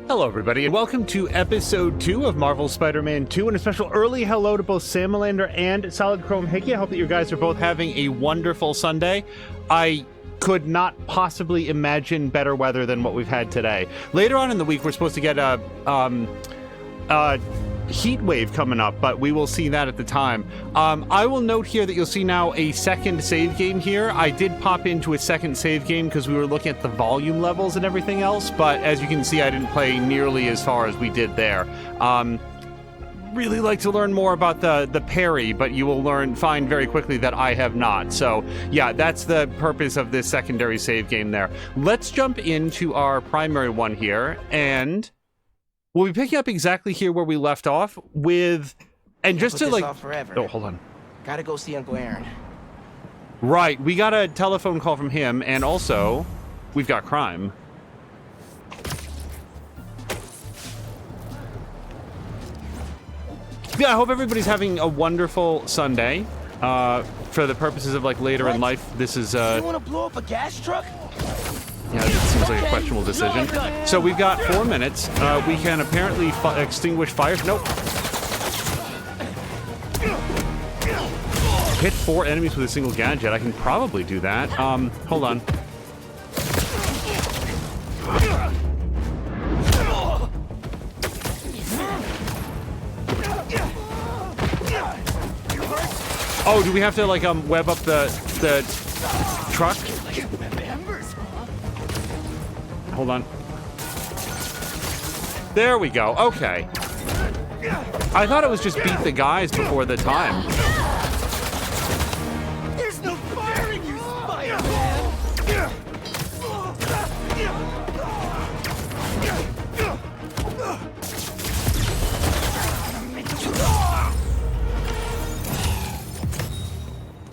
Hello everybody, and welcome to episode 2 of Marvel's Spider-Man 2, and a special early hello to both Samalander and Solid Chrome Hickey. I hope that you guys are both having a wonderful Sunday. I could not possibly imagine better weather than what we've had today. Later on in the week, we're supposed to get a heat wave coming up, but we will see that at the time. I will note here that you'll see now a second save game here. I did pop into a second save game because we were looking at the volume levels and everything else, but as you can see, I didn't play nearly as far as we did there. Really like to learn more about the parry, but you will find very quickly that I have not. So yeah, that's the purpose of this secondary save game there. Let's jump into our primary one here, and we'll be picking up exactly here where we left off with, and just to like, oh, hold on. Gotta go see Uncle Aaron. Right, we got a telephone call from him, and also we've got crime. Yeah, I hope everybody's having a wonderful Sunday. For the purposes of like later in life, this is You wanna blow up a gas truck? yeah, it seems like a questionable decision. So we've got 4 minutes. We can apparently extinguish fires. Nope. Hit 4 enemies with a single gadget. I can probably do that. Hold on. Oh, do we have to like web up the truck? Hold on. There we go. Okay. I thought it was just beat the guys before the time. There's no fire in you, Spider-Man!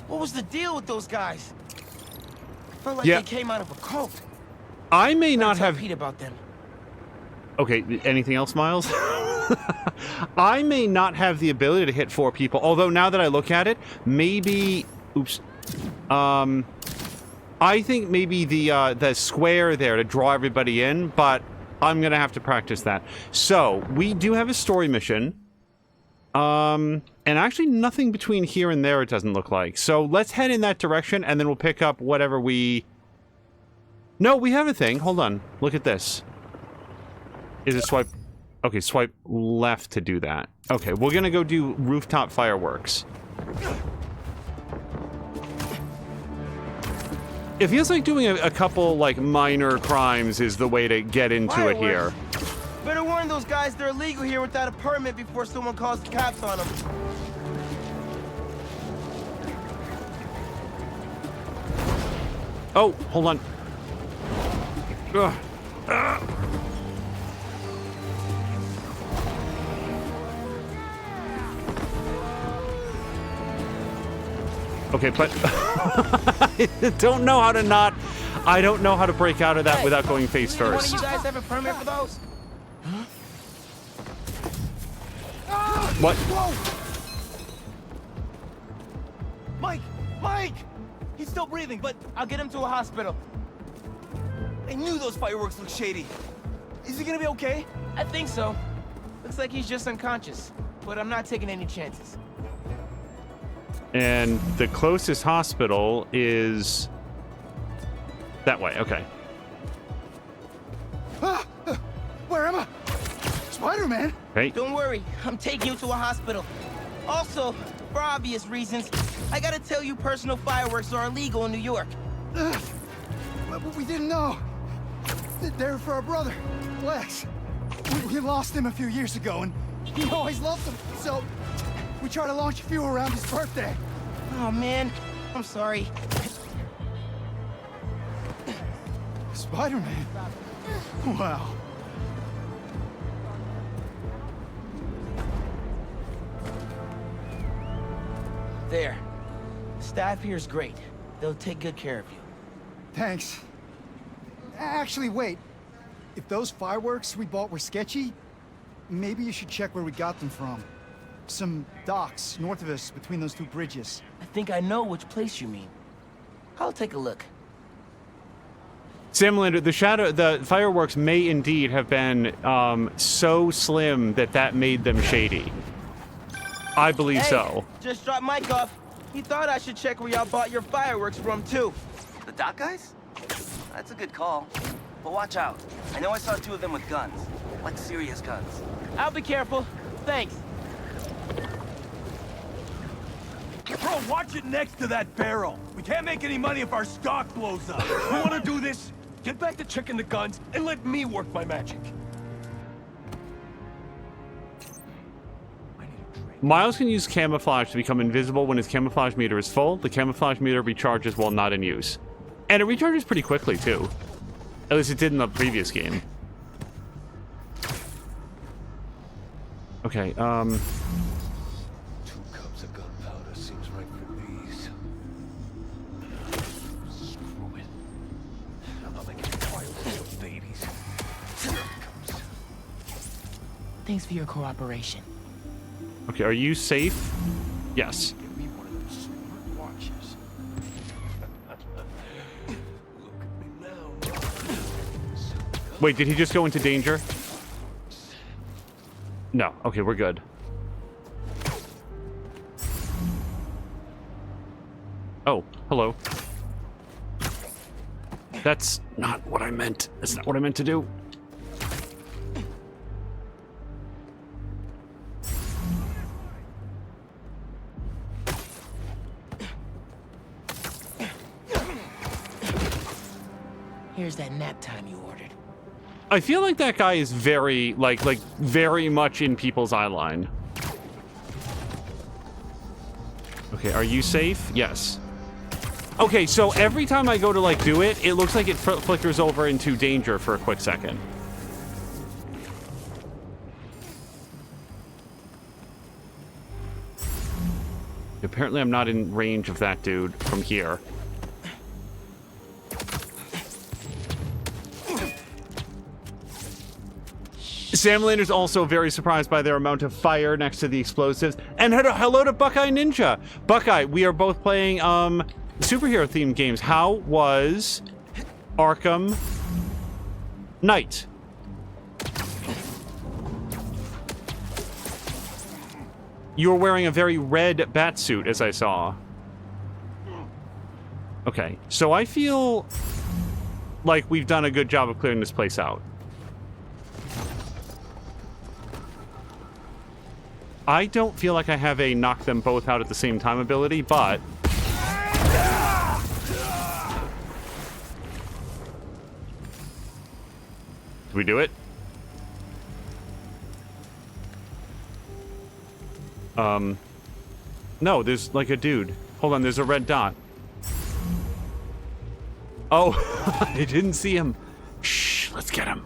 What was the deal with those guys? I felt like they came out of a cult. I may not have... Pete about them. Okay, anything else, Miles? I may not have the ability to hit 4 people, although now that I look at it, maybe... Oops. I think maybe the square there to draw everybody in, but I'm gonna have to practice that. So, we do have a story mission. And actually nothing between here and there, it doesn't look like. So, let's head in that direction, and then we'll pick up whatever we... No, we have a thing. Hold on. Look at this. Is it swipe... Okay, swipe left to do that. Okay, we're gonna go do rooftop fireworks. It feels like doing a couple, like, minor crimes is the way to get into it here. Better warn those guys they're illegal here without a permit before someone calls the cops on them. Oh, hold on. Ugh. Okay, but I don't know how to not... I don't know how to break out of that without going face first. One of you guys have a permit for those? What? Whoa! Mike! Mike! He's still breathing, but I'll get him to a hospital. I knew those fireworks looked shady. Is he gonna be okay? I think so. Looks like he's just unconscious, but I'm not taking any chances. And the closest hospital is that way. Okay. Where am I? Spider-Man? Hey. Don't worry, I'm taking you to a hospital. Also, for obvious reasons, I gotta tell you personal fireworks are illegal in New York. We didn't know. They're for our brother, Lex. We lost him a few years ago, and he always loved them, so we tried to launch a few around his birthday. Oh, man. I'm sorry. Spider-Man? Wow. There. Staff here's great. They'll take good care of you. Thanks. Actually, wait. If those fireworks we bought were sketchy, maybe you should check where we got them from. Some docks north of us between those 2 bridges. I think I know which place you mean. I'll take a look. Samlander, the fireworks may indeed have been so slim that made them shady. I believe so. Just dropped Mike off. He thought I should check where y'all bought your fireworks from, too. The dock guys? That's a good call. But watch out. I know I saw 2 of them with guns. Like serious guns. I'll be careful. Thanks. Bro, watch it next to that barrel. We can't make any money if our stock blows up. You wanna do this? Get back to checking the guns and let me work my magic. Miles can use camouflage to become invisible when his camouflage meter is full. The camouflage meter recharges while not in use. And it recharges pretty quickly, too. At least it did in the previous game. Okay, 2 cups of gunpowder seems right for these. Screw it. I'm not making fireworks of babies. Here it comes. Thanks for your cooperation. okay, are you safe? Yes. Give me one of those smart watches. Look at me now. Wait, did he just go into danger? No. Okay, we're good. Oh, hello. That's not what I meant. That's not what I meant to do. Here's that nap time you ordered. I feel like that guy is very, like very much in people's eye line. Okay, are you safe? Yes. Okay, so every time I go to, like, do it, it looks like it flickers over into danger for a quick second. Apparently I'm not in range of that dude from here. Samlander's also very surprised by their amount of fire next to the explosives. And hello to Buckeye Ninja. Buckeye, we are both playing superhero themed games. How was Arkham Knight? You were wearing a very red bat suit, as I saw. Okay, so I feel like we've done a good job of clearing this place out. I don't feel like I have a knock them both out at the same time ability, but... Do we do it? No, there's like a dude. Hold on, there's a red dot. Oh, I didn't see him. Shh, let's get him.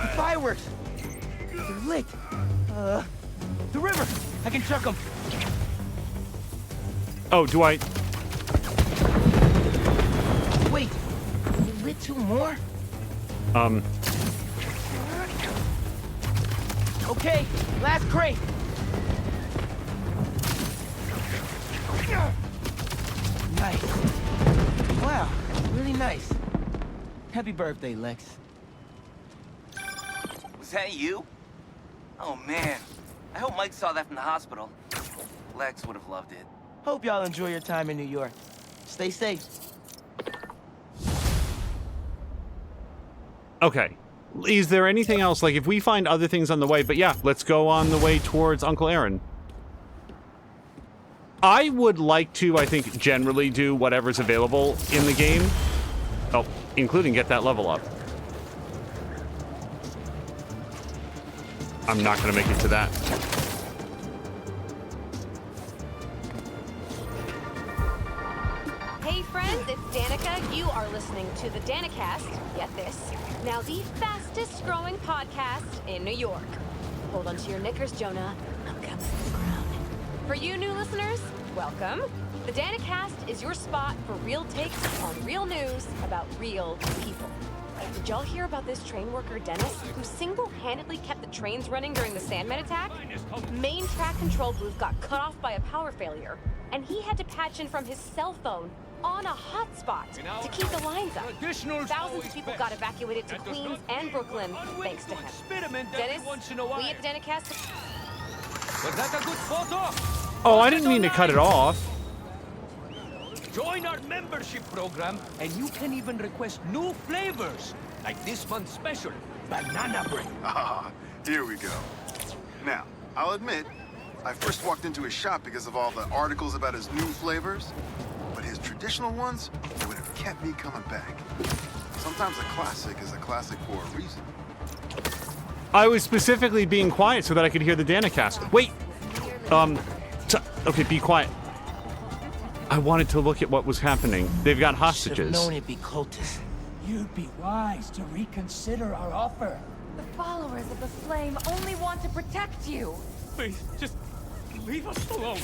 The fireworks! They're lit! The river! I can chuck them! Oh, do I... Wait! You lit 2 more? Okay, last crate! Nice. Wow, really nice. Happy birthday, Lex. Was that you? Oh man. I hope Mike saw that from the hospital. Lex would have loved it. Hope y'all enjoy your time in New York. Stay safe. Okay. Is there anything else? Like, if we find other things on the way, but yeah, let's go on the way towards Uncle Aaron. I would like to, I think, generally do whatever's available in the game. Oh, including get that level up. I'm not going to make it to that. Hey friends, it's Danica. You are listening to the Danicast. Get this. Now the fastest growing podcast in New York. Hold on to your knickers, Jonah. I'm coming to the ground. For you new listeners, welcome. The Danicast is your spot for real takes on real news about real people. Did y'all hear about this train worker, Dennis, who single-handedly kept the trains running during the Sandman attack? Main track control booth got cut off by a power failure. and he had to patch in from his cell phone on a hotspot to keep the lines up. Thousands of people got evacuated to Queens and Brooklyn thanks to him. Dennis, we at the Danicast... Was that a good photo? Oh, I didn't mean to cut it off. Join our membership program, and you can even request new flavors, like this month's special, banana bread. Ah, here we go. Now, I'll admit, I first walked into his shop because of all the articles about his new flavors, but his traditional ones would have kept me coming back. Sometimes a classic is a classic for a reason. I was specifically being quiet so that I could hear the Danicast. Wait! Okay, be quiet. I wanted to look at what was happening. They've got hostages. Known it'd be cultists. You'd be wise to reconsider our offer. The followers of the Flame only want to protect you. Please, just leave us alone.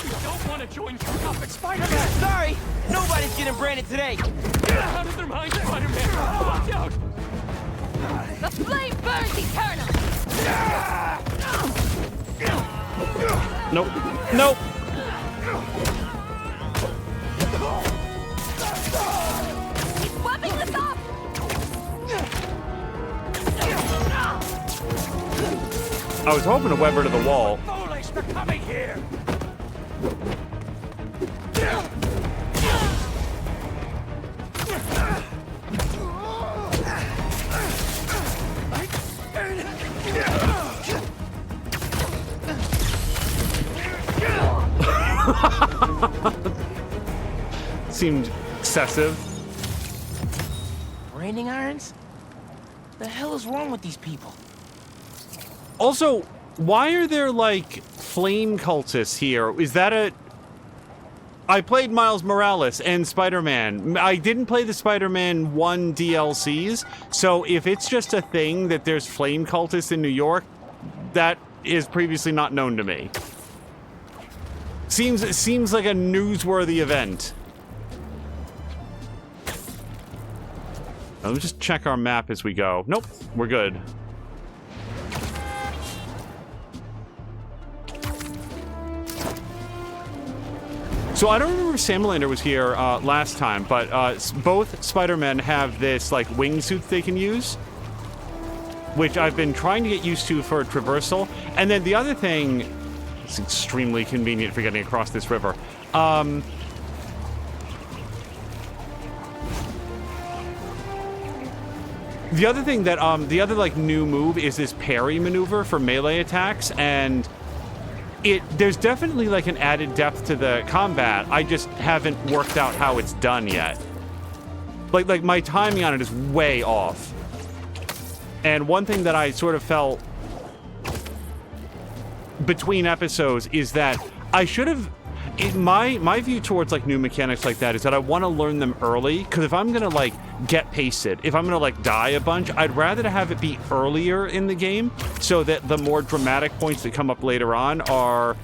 We don't want to join Tropic Spider-Man. Sorry, nobody's getting branded today. Get out of their minds, Spider-Man. Watch out. The flame burns eternal! Nope. Nope. He's webbing this up! I was hoping to web her to the wall. Foolish, they're coming here. Seemed excessive. Branding irons? The hell is wrong with these people? Also, why are there, like, flame cultists here? Is that a... I played Miles Morales and Spider-Man. I didn't play the Spider-Man 1 DLCs, so if it's just a thing that there's flame cultists in New York, that is previously not known to me. Seems like a newsworthy event. Now, let's just check our map as we go. Nope, we're good. So I don't remember if Samalander was here last time, but both Spider-Men have this like wingsuit they can use, which I've been trying to get used to for traversal. And then the other thing, it's extremely convenient for getting across this river. The other thing that, the other, like, new move is this parry maneuver for melee attacks, and there's definitely, like, an added depth to the combat. I just haven't worked out how it's done yet. Like, my timing on it is way off. And one thing that I sort of felt between episodes is that I should have... My view towards, like, new mechanics like that is that I want to learn them early, because if I'm gonna, like, get pasted, if I'm gonna, like, die a bunch, I'd rather have it be earlier in the game so that the more dramatic points that come up later on are,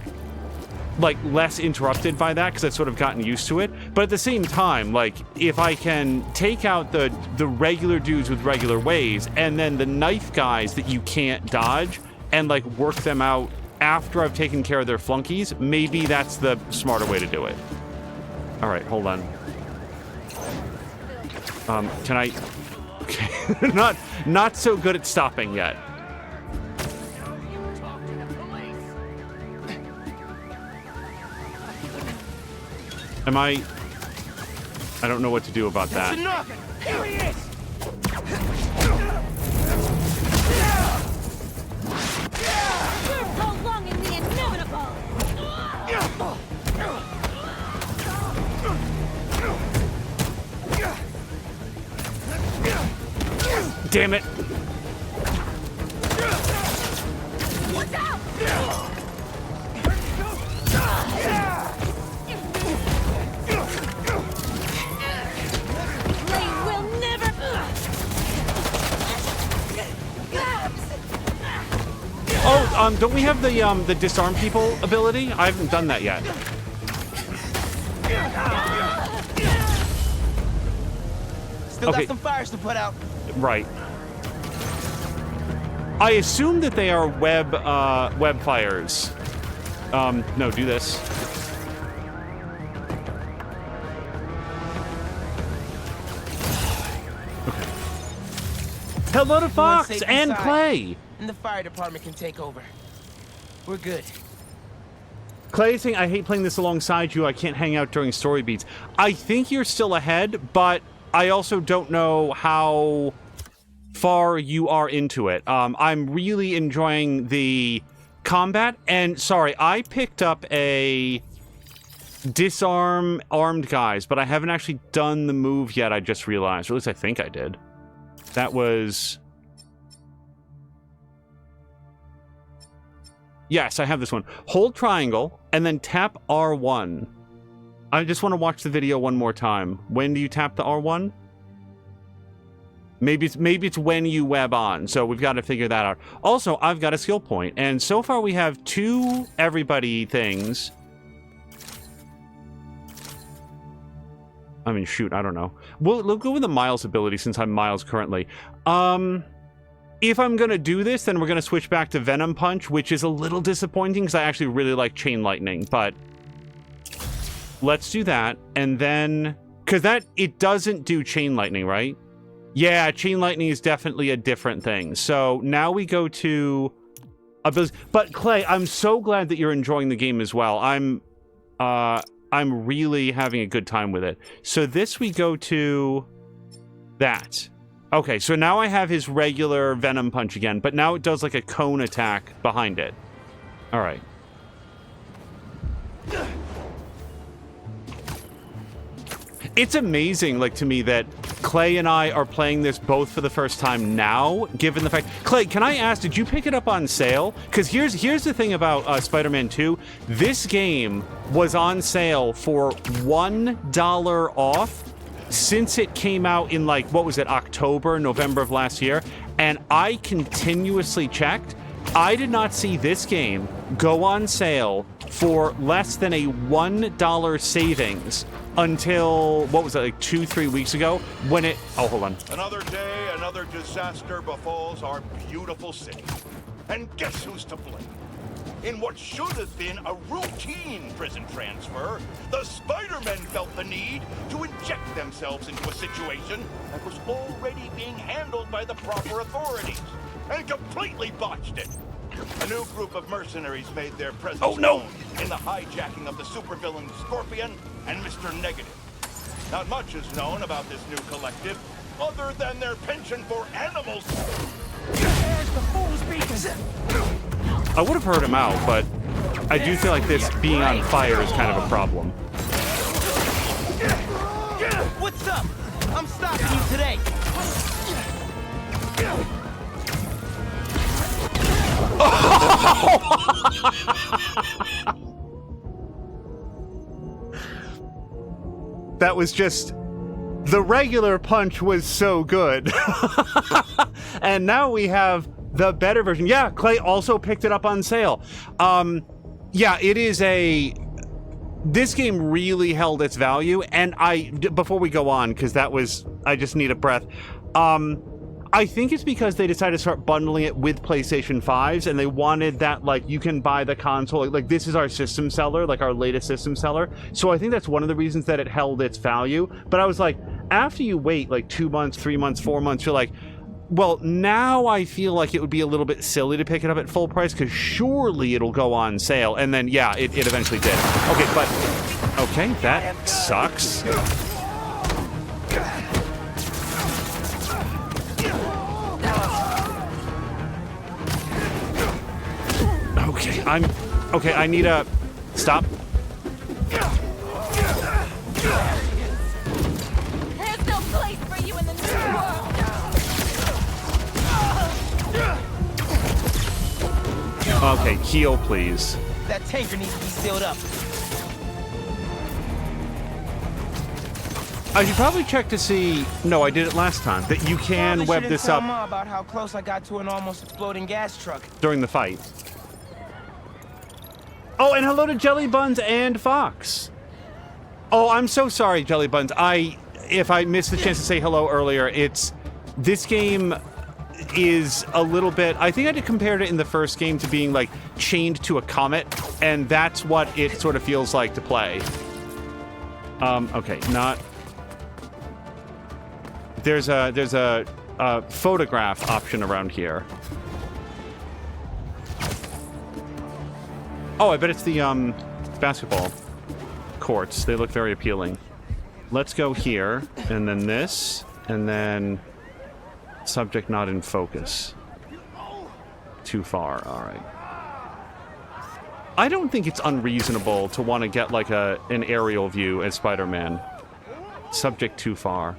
like, less interrupted by that, because I've sort of gotten used to it. But at the same time, like, if I can take out the regular dudes with regular ways, and then the knife guys that you can't dodge, and, like, work them out after I've taken care of their flunkies, maybe that's the smarter way to do it. All right, hold on. Can I... Okay. not so good at stopping yet. Am I don't know what to do about that. That's enough! Here he is! You're prolonging the inevitable! Damn it! Watch out! Flame will never... Oh, don't we have the disarm people ability? I haven't done that yet. Still Okay. got some fires to put out. Right. I assume that they are web fires. No, do this. Hello to Everyone's Fox safe and inside, Clay. and the fire department can take over. We're good. Clay saying, I hate playing this alongside you. I can't hang out during story beats. I think you're still ahead, but I also don't know how far you are into it. I'm really enjoying the combat, and sorry, I picked up a disarm armed guys, but I haven't actually done the move yet, I just realized. Or at least I think I did. That was... Yes, I have this one. Hold triangle, and then tap R1. I just want to watch the video one more time. When do you tap the R1? Maybe it's when you web on, so we've got to figure that out. Also, I've got a skill point, and so far we have 2 everybody things. I mean, shoot, I don't know. We'll go with the Miles ability since I'm Miles currently. If I'm going to do this, then we're going to switch back to Venom Punch, which is a little disappointing because I actually really like Chain Lightning, but let's do that. And then, because it doesn't do Chain Lightning, right? Yeah, Chain Lightning is definitely a different thing. So now we go to abilities. But Clay, I'm so glad that you're enjoying the game as well. I'm really having a good time with it. So this we go to that. Okay, so now I have his regular Venom Punch again, but now it does like a cone attack behind it. All right. It's amazing, like, to me that Clay and I are playing this both for the first time now, given the fact... Clay, can I ask, did you pick it up on sale? Because here's the thing about Spider-Man 2. This game was on sale for $1 off since it came out in, like, what was it, October, November of last year, and I continuously checked. I did not see this game go on sale for less than a $1 savings until, what was it, like 2-3 weeks ago, when it... Oh, hold on. Another day, another disaster befalls our beautiful city. And guess who's to blame? In what should have been a routine prison transfer, the Spider-Men felt the need to inject themselves into a situation that was already being handled by the proper authorities, and completely botched it. A new group of mercenaries made their presence known in the hijacking of the supervillain Scorpion and Mr. Negative. Not much is known about this new collective, other than their penchant for animals. There's the fool's beacons. I would have heard him out, but I do feel like this being on fire is kind of a problem. What's up? I'm stopping you today. That was just... The regular punch was so good. And now we have the better version. Yeah, Clay also picked it up on sale. Yeah, it is a... This game really held its value, and before we go on, because that was... I just need a breath. I think it's because they decided to start bundling it with PlayStation 5s, and they wanted that, like, you can buy the console, like this is our system seller, like our latest system seller. So I think that's one of the reasons that it held its value. But I was like, after you wait like 2 months, 3 months, 4 months, you're like, well, now I feel like it would be a little bit silly to pick it up at full price, because surely it'll go on sale. And then, yeah, it eventually did. Okay, but... Okay, that sucks. Okay, I need a... Stop. There's no place for you in the new world. Okay, heal, please. That tanker needs to be sealed up. I should probably check to see... No, I did it last time. That you can Probably web shouldn't this tell up Ma about how close I got to an almost exploding gas truck. during the fight. Oh, and hello to Jelly Buns and Fox. Oh, I'm so sorry, Jelly Buns. If I missed the chance to say hello earlier, this game is a little bit... I think I compared it in the first game to being, like, chained to a comet, and that's what it sort of feels like to play. Okay, not... There's a photograph option around here. Oh, I bet it's the basketball courts. They look very appealing. Let's go here, and then this, and then subject not in focus. Too far. All right. I don't think it's unreasonable to want to get like an aerial view as Spider-Man. Subject too far.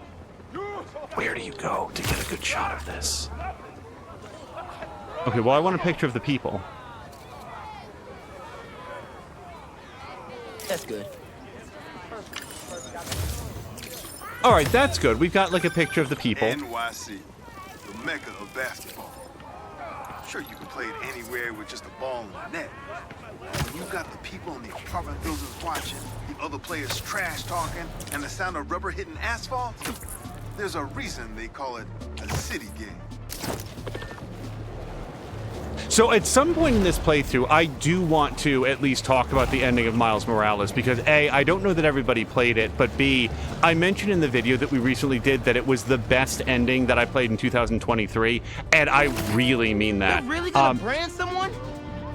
Where do you go to get a good shot of this? Okay, well, I want a picture of the people. That's good. All right, that's good. We've got like a picture of the people. NYC, the mecca of basketball. Sure, you can play it anywhere with just a ball and a net. When you got the people in the apartment buildings watching, the other players trash talking, and the sound of rubber hitting asphalt, there's a reason they call it a city game. So at some point in this playthrough, I do want to at least talk about the ending of Miles Morales, because A, I don't know that everybody played it, but B, I mentioned in the video that we recently did that it was the best ending that I played in 2023, and I really mean that. You're really gonna brand someone?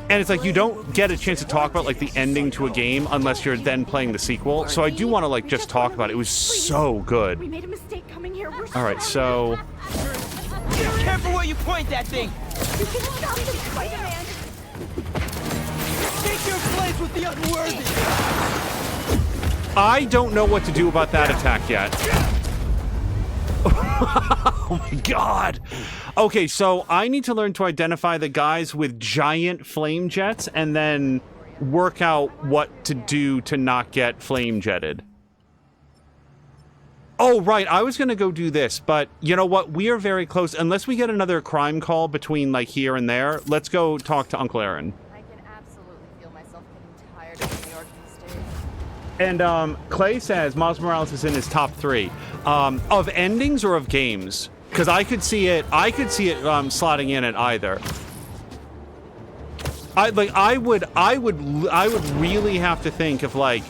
And it's like, you don't get a chance to talk about like the ending to a game unless you're then playing the sequel, so I do want to like just talk about it. It was so good. We made a mistake coming here. We're All right, so... Careful where you point that thing! You can stop this, Spider-Man! Take your place with the unworthy! I don't know what to do about that attack yet. Oh my god. Okay, so I need to learn to identify the guys with giant flame jets and then work out what to do to not get flame jetted. Oh, right, I was gonna go do this, but you know what? We are very close. Unless we get another crime call between, like, here and there, let's go talk to Uncle Aaron. I can absolutely feel myself getting tired of New York these days. And, Clay says Miles Morales is in his top 3. Of endings or of games? Because I could see it slotting in at either. I would really have to think of, like,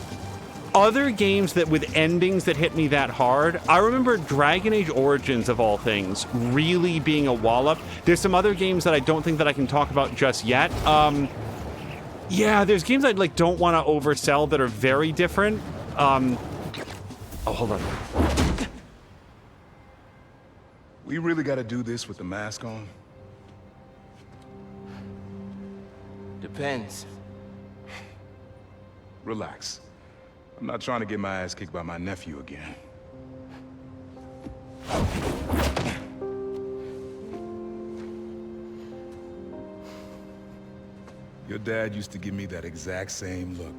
other games that with endings that hit me that hard. I remember Dragon Age Origins, of all things, really being a wallop. There's some other games that I don't think that I can talk about just yet. Yeah, there's games I like don't want to oversell that are very different. Oh, hold on. We really gotta do this with the mask on? Depends. Relax. I'm not trying to get my ass kicked by my nephew again. Your dad used to give me that exact same look.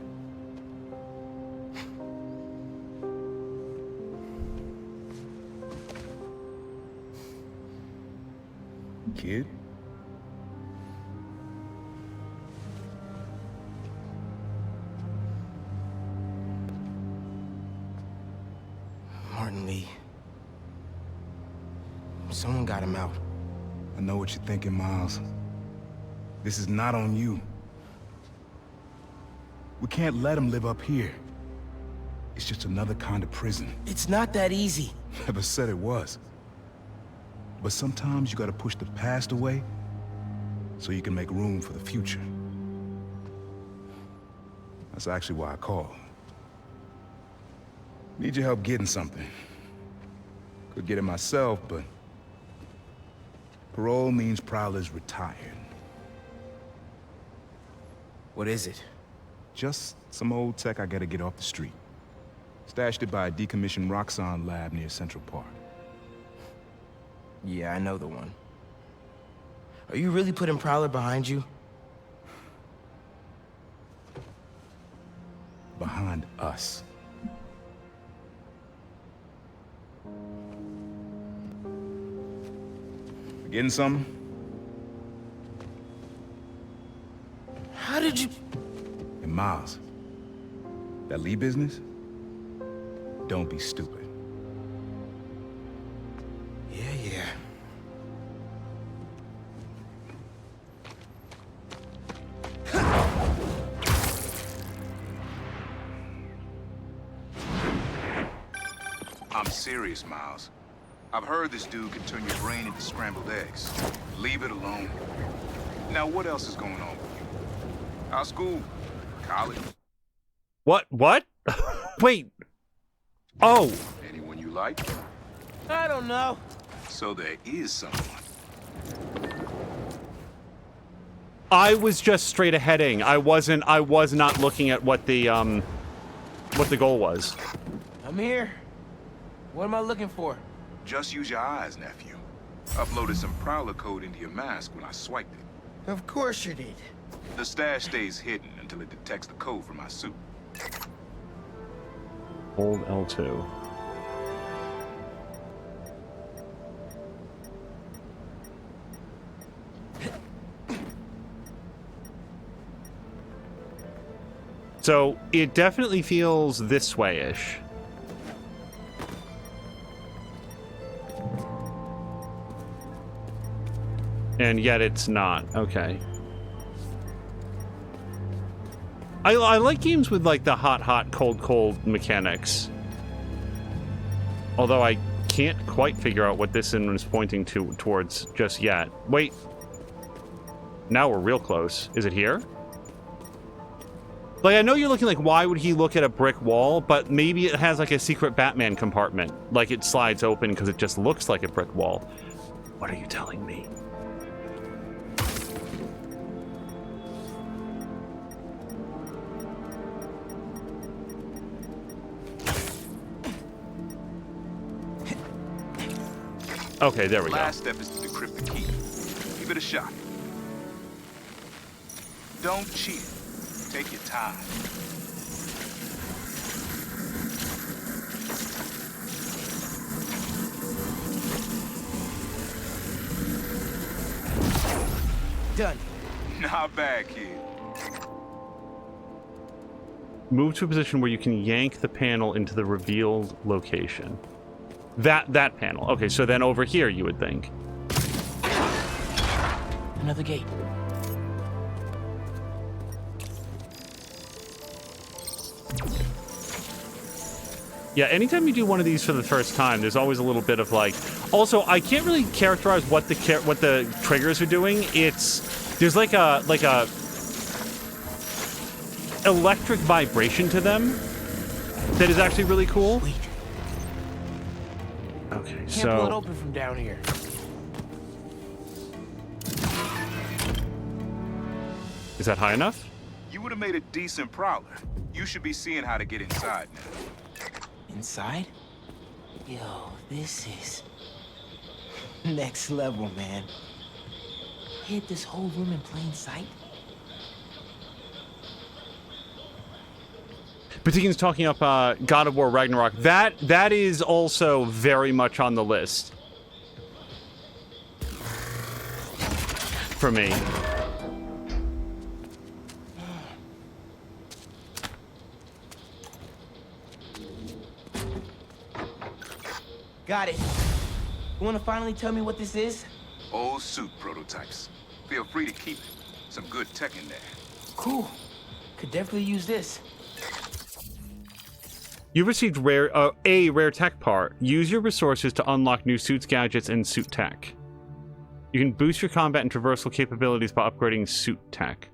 Kid? Martin Lee. Someone got him out. I know what you're thinking, Miles. This is not on you. We can't let him live up here. It's just another kind of prison. It's not that easy. Never said it was. But sometimes you gotta push the past away so you can make room for the future. That's actually why I called. Need your help getting something. Could get it myself, but parole means Prowler's retired. What is it? Just some old tech I gotta get off the street. Stashed it by a decommissioned Roxxon lab near Central Park. Yeah, I know the one. Are you really putting Prowler behind you? Behind us. Getting something? How did you... And Miles, that Lee business? Don't be stupid. Yeah. I'm serious, Miles. I've heard this dude can turn your brain into scrambled eggs. Leave it alone. Now, what else is going on with you? How's school? College? What? Wait. Oh. Anyone you like? I don't know. So there is someone. I was just straight aheading. I was not looking at what the goal was. I'm here. What am I looking for? Just use your eyes, nephew. Uploaded some Prowler code into your mask when I swiped it. Of course you did. The stash stays hidden until it detects the code from my suit. Hold L2. So it definitely feels this way-ish. And yet it's not. Okay. I like games with like the hot, cold mechanics. Although I can't quite figure out what this one is pointing towards just yet. Wait. Now we're real close. Is it here? Like, I know you're looking like, why would he look at a brick wall? But maybe it has like a secret Batman compartment. Like it slides open because it just looks like a brick wall. What are you telling me? Okay, there we go. Last step is to decrypt the key. Give it a shot. Don't cheat. Take your time. Done. Not bad, kid. Move to a position where you can yank the panel into the revealed location. That panel. Okay, so then over here you would think. Another gate. Yeah, anytime you do one of these for the first time, there's always a little bit of like. Also, I can't really characterize what the triggers are doing. There's like a electric vibration to them that is actually really cool. Sweet. Okay, Can't so pull it open from down here. is that high enough? You would have made a decent Prowler. You should be seeing how to get inside now. Inside? Yo, this is next level, man. Hid this whole room in plain sight? Patikin's talking up God of War Ragnarok. That is also very much on the list for me. Got it. You want to finally tell me what this is? Old suit prototypes. Feel free to keep it. Some good tech in there. Cool. Could definitely use this. You received a rare tech part. Use your resources to unlock new suits, gadgets, and suit tech. You can boost your combat and traversal capabilities by upgrading suit tech.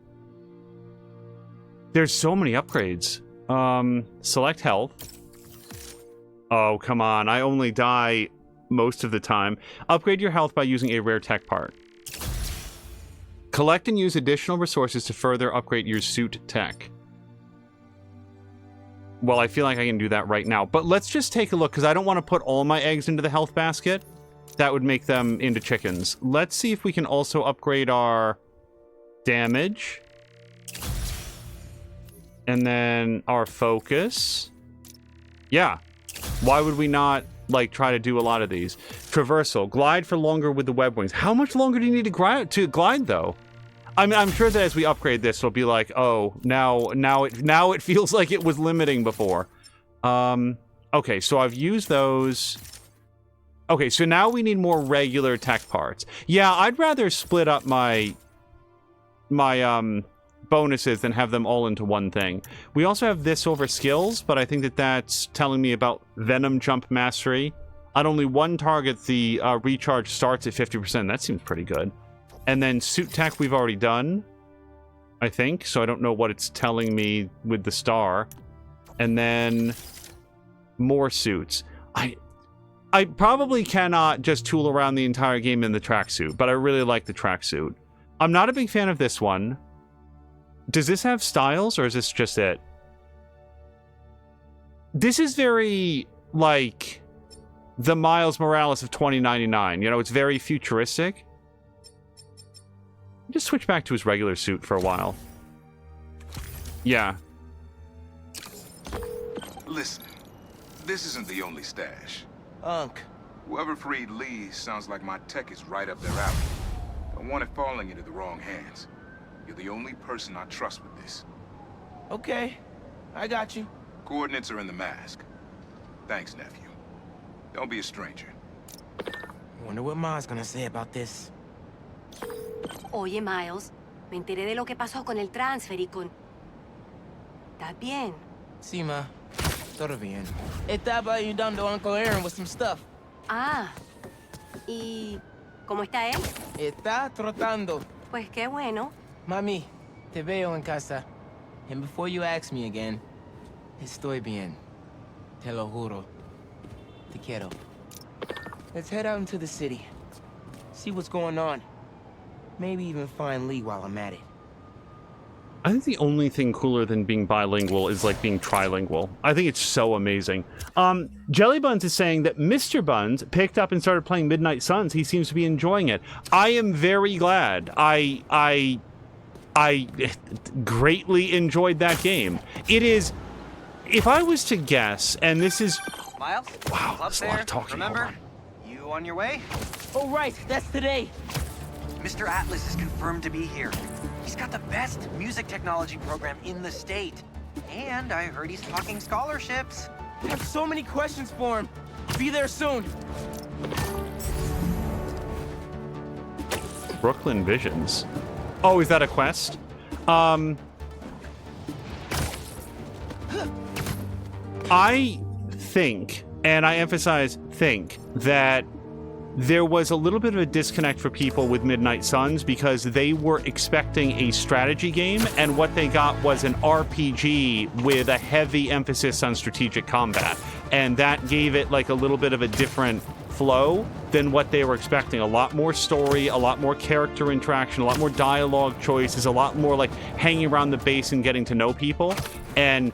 There's so many upgrades. Select health. Oh, come on. I only die most of the time. Upgrade your health by using a rare tech part. Collect and use additional resources to further upgrade your suit tech. Well, I feel like I can do that right now. But let's just take a look, because I don't want to put all my eggs into the health basket. That would make them into chickens. Let's see if we can also upgrade our damage. And then our focus. Yeah. Why would we not, like, try to do a lot of these? Traversal. Glide for longer with the web wings. How much longer do you need to glide, though? I mean, I'm sure that as we upgrade this, it'll be like, oh, now it feels like it was limiting before. Okay, so I've used those. Okay, so now we need more regular tech parts. Yeah, I'd rather split up my bonuses than have them all into one thing. We also have this over skills, but I think that that's telling me about Venom Jump Mastery. On only one target, the recharge starts at 50%. That seems pretty good. And then suit tech we've already done, I think. So I don't know what it's telling me with the star. And then more suits. I probably cannot just tool around the entire game in the tracksuit, but I really like the tracksuit. I'm not a big fan of this one. Does this have styles, or is this just it? This is very, like, the Miles Morales of 2099. You know, it's very futuristic. Just switch back to his regular suit for a while. Yeah. Listen, this isn't the only stash. Unc. Whoever freed Lee sounds like my tech is right up their alley. Don't want it falling into the wrong hands. You're the only person I trust with this. Okay, I got you. Coordinates are in the mask. Thanks, nephew. Don't be a stranger. Wonder what Ma's gonna say about this. Oye, Miles, me enteré de lo que pasó con el transfer y con... ¿Estás bien? Sí, Ma. Todo bien. Estaba ayudando a Uncle Aaron with some stuff. Ah. ¿Y cómo está él? Está trotando. Pues qué bueno. Mami, te veo en casa. And before you ask me again, estoy bien. Te lo juro. Te quiero. Let's head out into the city. See what's going on. Maybe even find Lee while I'm at it. I think the only thing cooler than being bilingual is like being trilingual. I think it's so amazing. Jelly Buns is saying that Mr. Buns picked up and started playing Midnight Suns. He seems to be enjoying it. I am very glad. I greatly enjoyed that game. It is, if I was to guess, and this is... Miles? Wow, Up that's a there. lot of talking. Remember? You on your way? Oh, right. That's today. Mr. Atlas is confirmed to be here. He's got the best music technology program in the state. And I heard he's talking scholarships. I have so many questions for him. Be there soon. Brooklyn Visions. Oh, is that a quest? I think, and I emphasize think, that there was a little bit of a disconnect for people with Midnight Suns because they were expecting a strategy game, and what they got was an RPG with a heavy emphasis on strategic combat. And that gave it like a little bit of a different flow than what they were expecting. A lot more story, a lot more character interaction, a lot more dialogue choices, a lot more like hanging around the base and getting to know people. And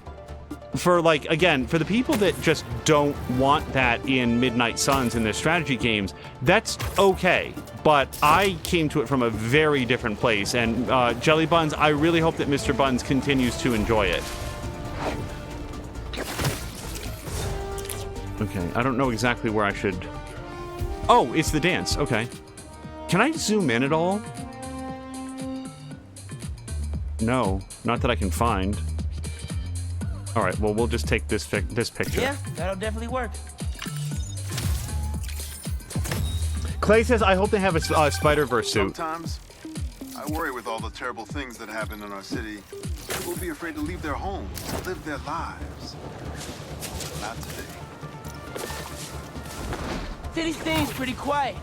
for like, again, for the people that just don't want that in Midnight Suns in their strategy games, that's okay. But I came to it from a very different place. And Jelly Buns, I really hope that Mr. Buns continues to enjoy it. Okay, I don't know exactly where I should... Oh, it's the dance. Okay. Can I zoom in at all? No, not that I can find. All right, well, we'll just take this picture. Yeah, that'll definitely work. Clay says, I hope they have a Spider-Verse suit. Sometimes, I worry with all the terrible things that happen in our city. People will be afraid to leave their homes, live their lives. Not today. City seems pretty quiet.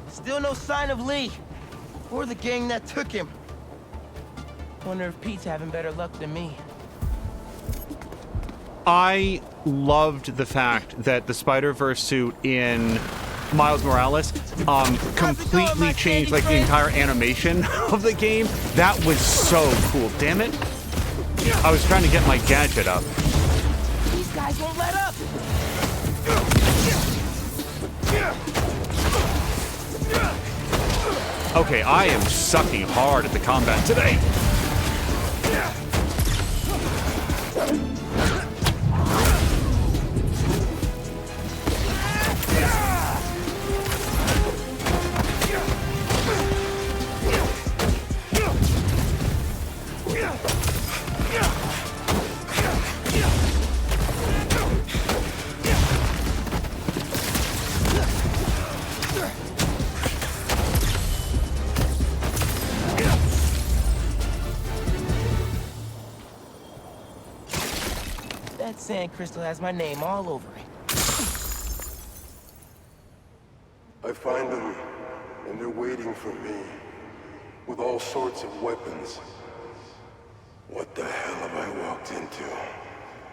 Still no sign of Lee. Or the gang that took him. Wonder if Pete's having better luck than me. I loved the fact that the Spider-Verse suit in Miles Morales completely changed like the entire animation of the game. That was so cool. Damn it. I was trying to get my gadget up. These guys won't let up. Okay, I am sucking hard at the combat today. That sand crystal has my name all over it. I find them, and they're waiting for me, with all sorts of weapons. What the hell have I walked into?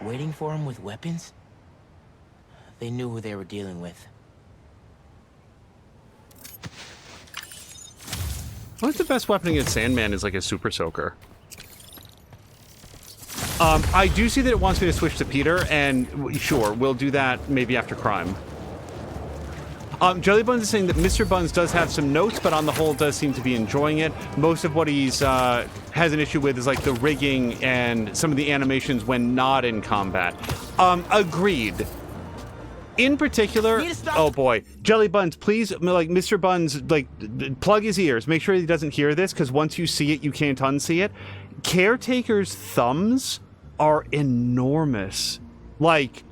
Waiting for him with weapons? They knew who they were dealing with. What's the best weapon against Sandman is like a super soaker. I do see that it wants me to switch to Peter, and sure, we'll do that maybe after crime. Jelly Buns is saying that Mr. Buns does have some notes, but on the whole does seem to be enjoying it. Most of what he's has an issue with is like the rigging and some of the animations when not in combat. Agreed. In particular, oh boy, Jelly Buns, please, like Mr. Buns, like plug his ears. Make sure he doesn't hear this, because once you see it, you can't unsee it. Caretaker's thumbs are enormous. Like,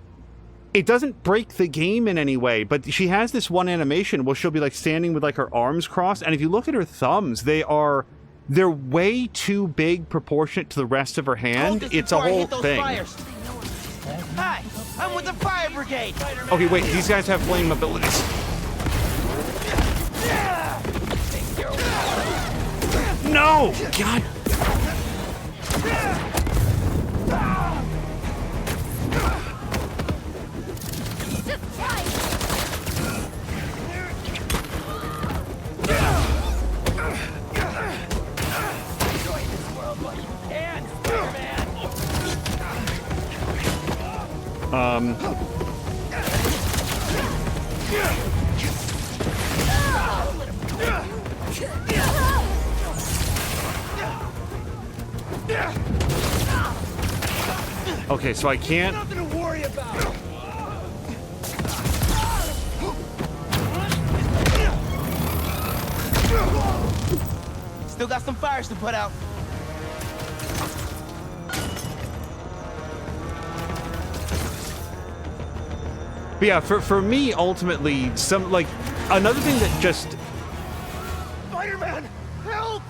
it doesn't break the game in any way, but she has this one animation where she'll be like standing with like her arms crossed, and if you look at her thumbs, they're way too big proportionate to the rest of her hand. It's a whole thing. Hi, I'm with the fire brigade. Okay, wait, these guys have flame abilities. No! God. Okay, so I can't. Nothing to worry about. Still got some fires to put out. But yeah, for me, ultimately, another thing that just Spider-Man, help!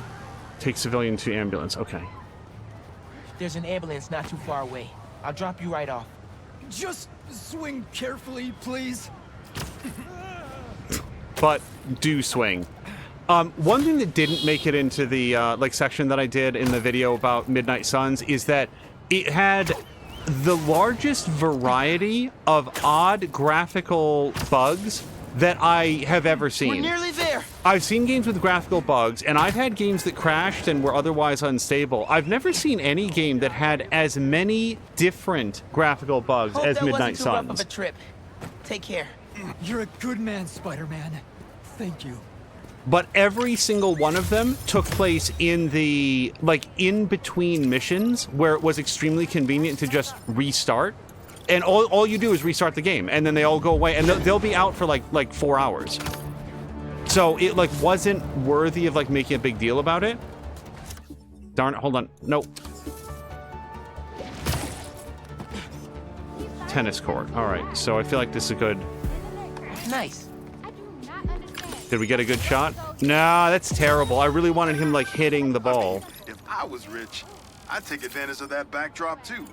take civilian to ambulance. Okay. There's an ambulance not too far away. I'll drop you right off. Just swing carefully, please. But do swing. One thing that didn't make it into the section that I did in the video about Midnight Suns is that it had the largest variety of odd graphical bugs that I have ever seen. We're nearly there. I've seen games with graphical bugs, and I've had games that crashed and were otherwise unstable. I've never seen any game that had as many different graphical bugs as Midnight Suns. Rough of a trip. Take care. You're a good man, Spider-Man. Thank you. But every single one of them took place in the, in between missions where it was extremely convenient to just restart. And all you do is restart the game, and then they all go away, and they'll be out for like 4 hours. So it wasn't worthy of making a big deal about it. Darn it, hold on. Nope. Tennis court. All right, so I feel like this is a good... Nice. Did we get a good shot? Nah, that's terrible. I really wanted him hitting the ball. If I was rich, I'd take advantage of that backdrop too.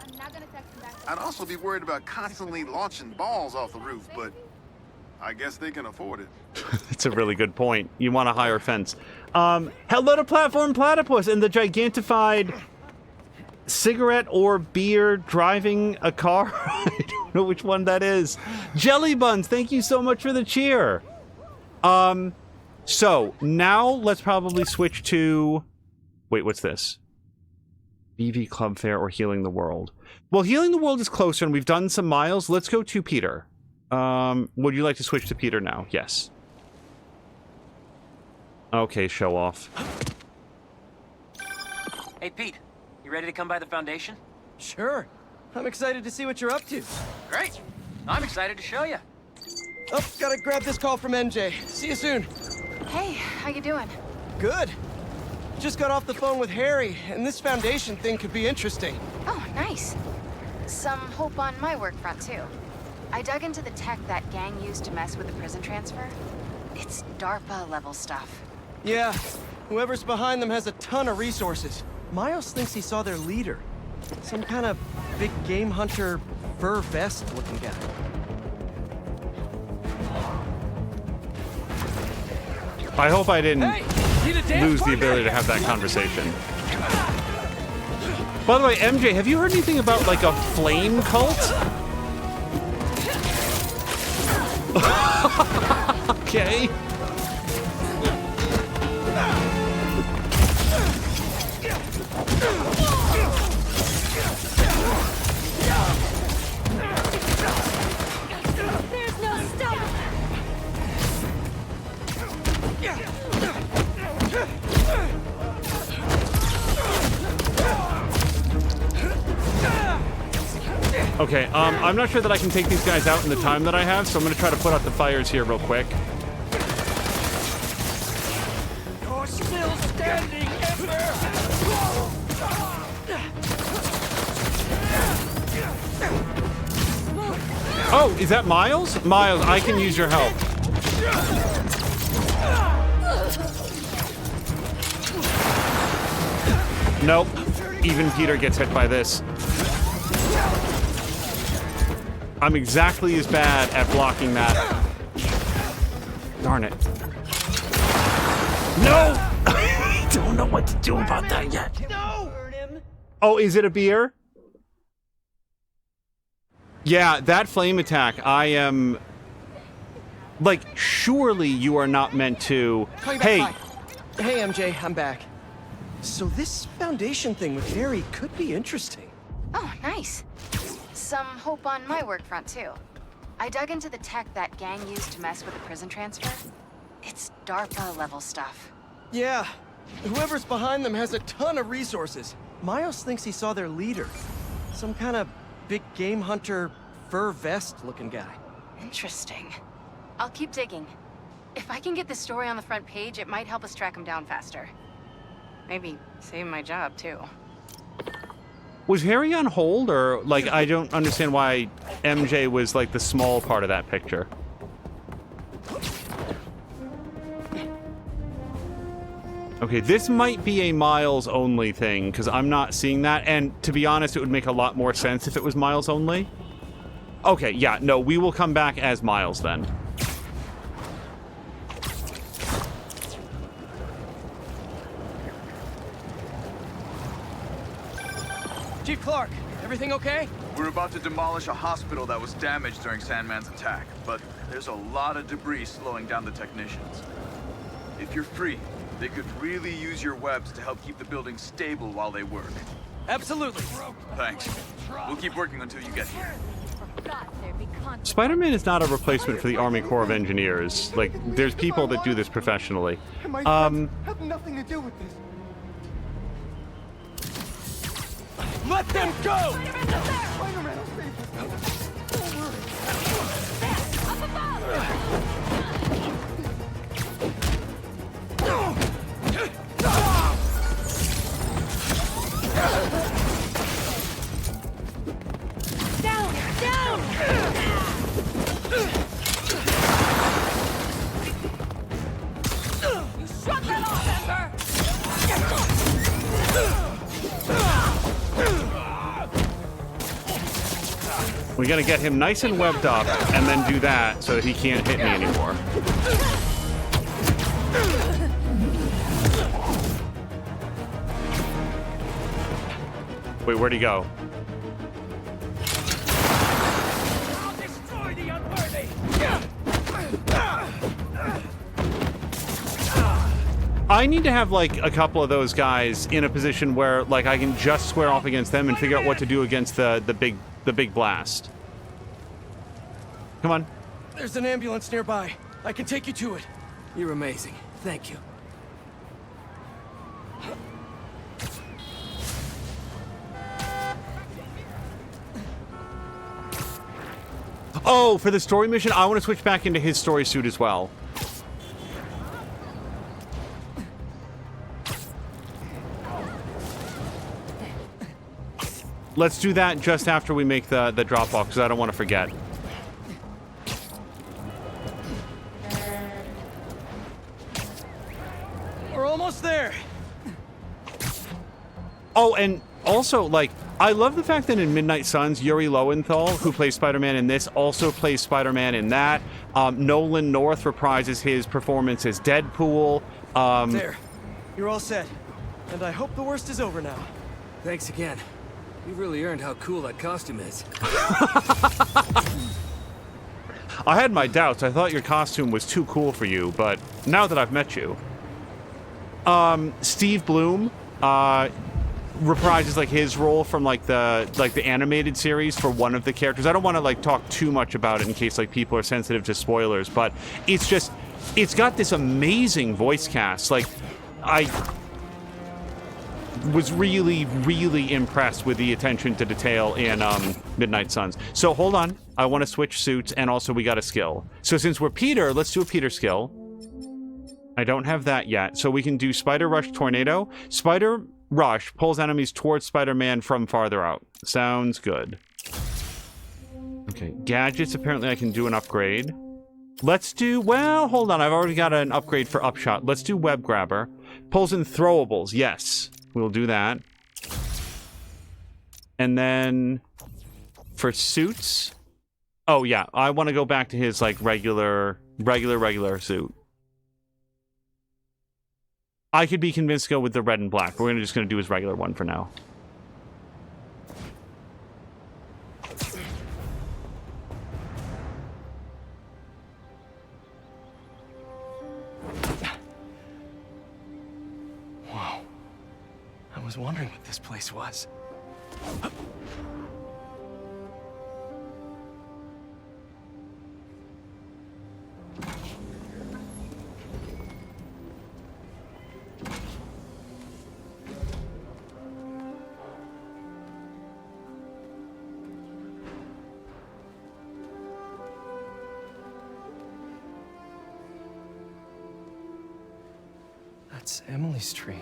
I'd also be worried about constantly launching balls off the roof, but I guess they can afford it. That's a really good point. You want a higher fence. Hello to Platform Platypus and the gigantified cigarette or beer driving a car. I don't know which one that is. Jelly Buns, thank you so much for the cheer. So now let's probably switch to... Wait, what's this? BV Club Fair or Healing the World? Well, Healing the World is closer, and we've done some miles. Let's go to Peter. Would you like to switch to Peter now? Yes. Okay, show off. Hey, Pete. You ready to come by the Foundation? Sure. I'm excited to see what you're up to. Great. I'm excited to show you. Oh, gotta grab this call from MJ. See you soon. Hey, how you doing? Good. Just got off the phone with Harry, and this Foundation thing could be interesting. Oh, nice. Some hope on my work front, too. I dug into the tech that gang used to mess with the prison transfer. It's DARPA-level stuff. Yeah, whoever's behind them has a ton of resources. Miles thinks he saw their leader. Some kind of big game hunter, fur vest-looking guy. I hope I didn't Need a dance lose the partner? ability to have that conversation. By the way, MJ, have you heard anything about, like, a flame cult? Okay. There's no stop! Okay, I'm not sure that I can take these guys out in the time that I have, so I'm gonna try to put out the fires here real quick. You're still standing, Ember! Oh, is that Miles? Miles, I can use your help. Nope. Even Peter gets hit by this. I'm exactly as bad at blocking that. Darn it. No! I don't know what to do about that yet. No! Oh, is it a beer? Yeah, that flame attack, I am... Like, surely you are not meant to... Hey! Hi. Hey, MJ, I'm back. So this Foundation thing with Gary could be interesting. Oh, nice. Some hope on my work front, too. I dug into the tech that gang used to mess with the prison transfer. It's DARPA-level stuff. Yeah, whoever's behind them has a ton of resources. Miles thinks he saw their leader. Some kind of big game hunter, fur vest-looking guy. Interesting. I'll keep digging. If I can get the story on the front page, it might help us track him down faster. Maybe save my job, too. Was Harry on hold, or, like, I don't understand why MJ was, like, the small part of that picture. Okay, this might be a Miles only thing, because I'm not seeing that, and to be honest, it would make a lot more sense if it was Miles only. Okay, yeah, no, we will come back as Miles then. Chief Clark, everything okay? We're about to demolish a hospital that was damaged during Sandman's attack, but there's a lot of debris slowing down the technicians. If you're free, they could really use your webs to help keep the building stable while they work. Absolutely. Thanks. We'll keep working until you get here. Spider-Man is not a replacement for the Army Corps of Engineers. Like, there's people that do this professionally. My friends have nothing to do with this. Let them go! Spider-Man will save us. Don't Down! Down! You shut that off, Ember! We gotta get him nice and webbed up, and then do that so that he can't hit me anymore. Wait, where'd he go? I'll destroy the unworthy! I need to have, like, a couple of those guys in a position where, like, I can just square off against them and figure out what to do against the big blast. Come on. There's an ambulance nearby. I can take you to it. You're amazing. Thank you. Oh, for the story mission, I want to switch back into his story suit as well. Let's do that just after we make the drop-off, because I don't want to forget. We're almost there. Oh, and also, like, I love the fact that in Midnight Suns, Yuri Lowenthal, who plays Spider-Man in this, also plays Spider-Man in that. Nolan North reprises his performance as Deadpool. There. You're all set. And I hope the worst is over now. Thanks again. You really earned how cool that costume is. I had my doubts. I thought your costume was too cool for you, but now that I've met you. Steve Bloom reprises like his role from like the animated series for one of the characters. I don't want to like talk too much about it in case like people are sensitive to spoilers, but it's got this amazing voice cast. Like I was really, really impressed with the attention to detail in Midnight Suns. So hold on, I want to switch suits, and also we got a skill. So since we're Peter, let's do a Peter skill. I don't have that yet, so we can do Spider Rush Tornado. Spider Rush pulls enemies towards Spider-Man from farther out. Sounds good. Okay, gadgets, apparently I can do an upgrade. Let's do, well, hold on, I've already got an upgrade for Upshot. Let's do Web Grabber. Pulls in throwables, yes. We'll do that. And then for suits, oh yeah, I want to go back to his like regular suit. I could be convinced to go with the red and black. We're just going to do his regular one for now. Whoa. I was wondering what this place was. That's Emily's tree.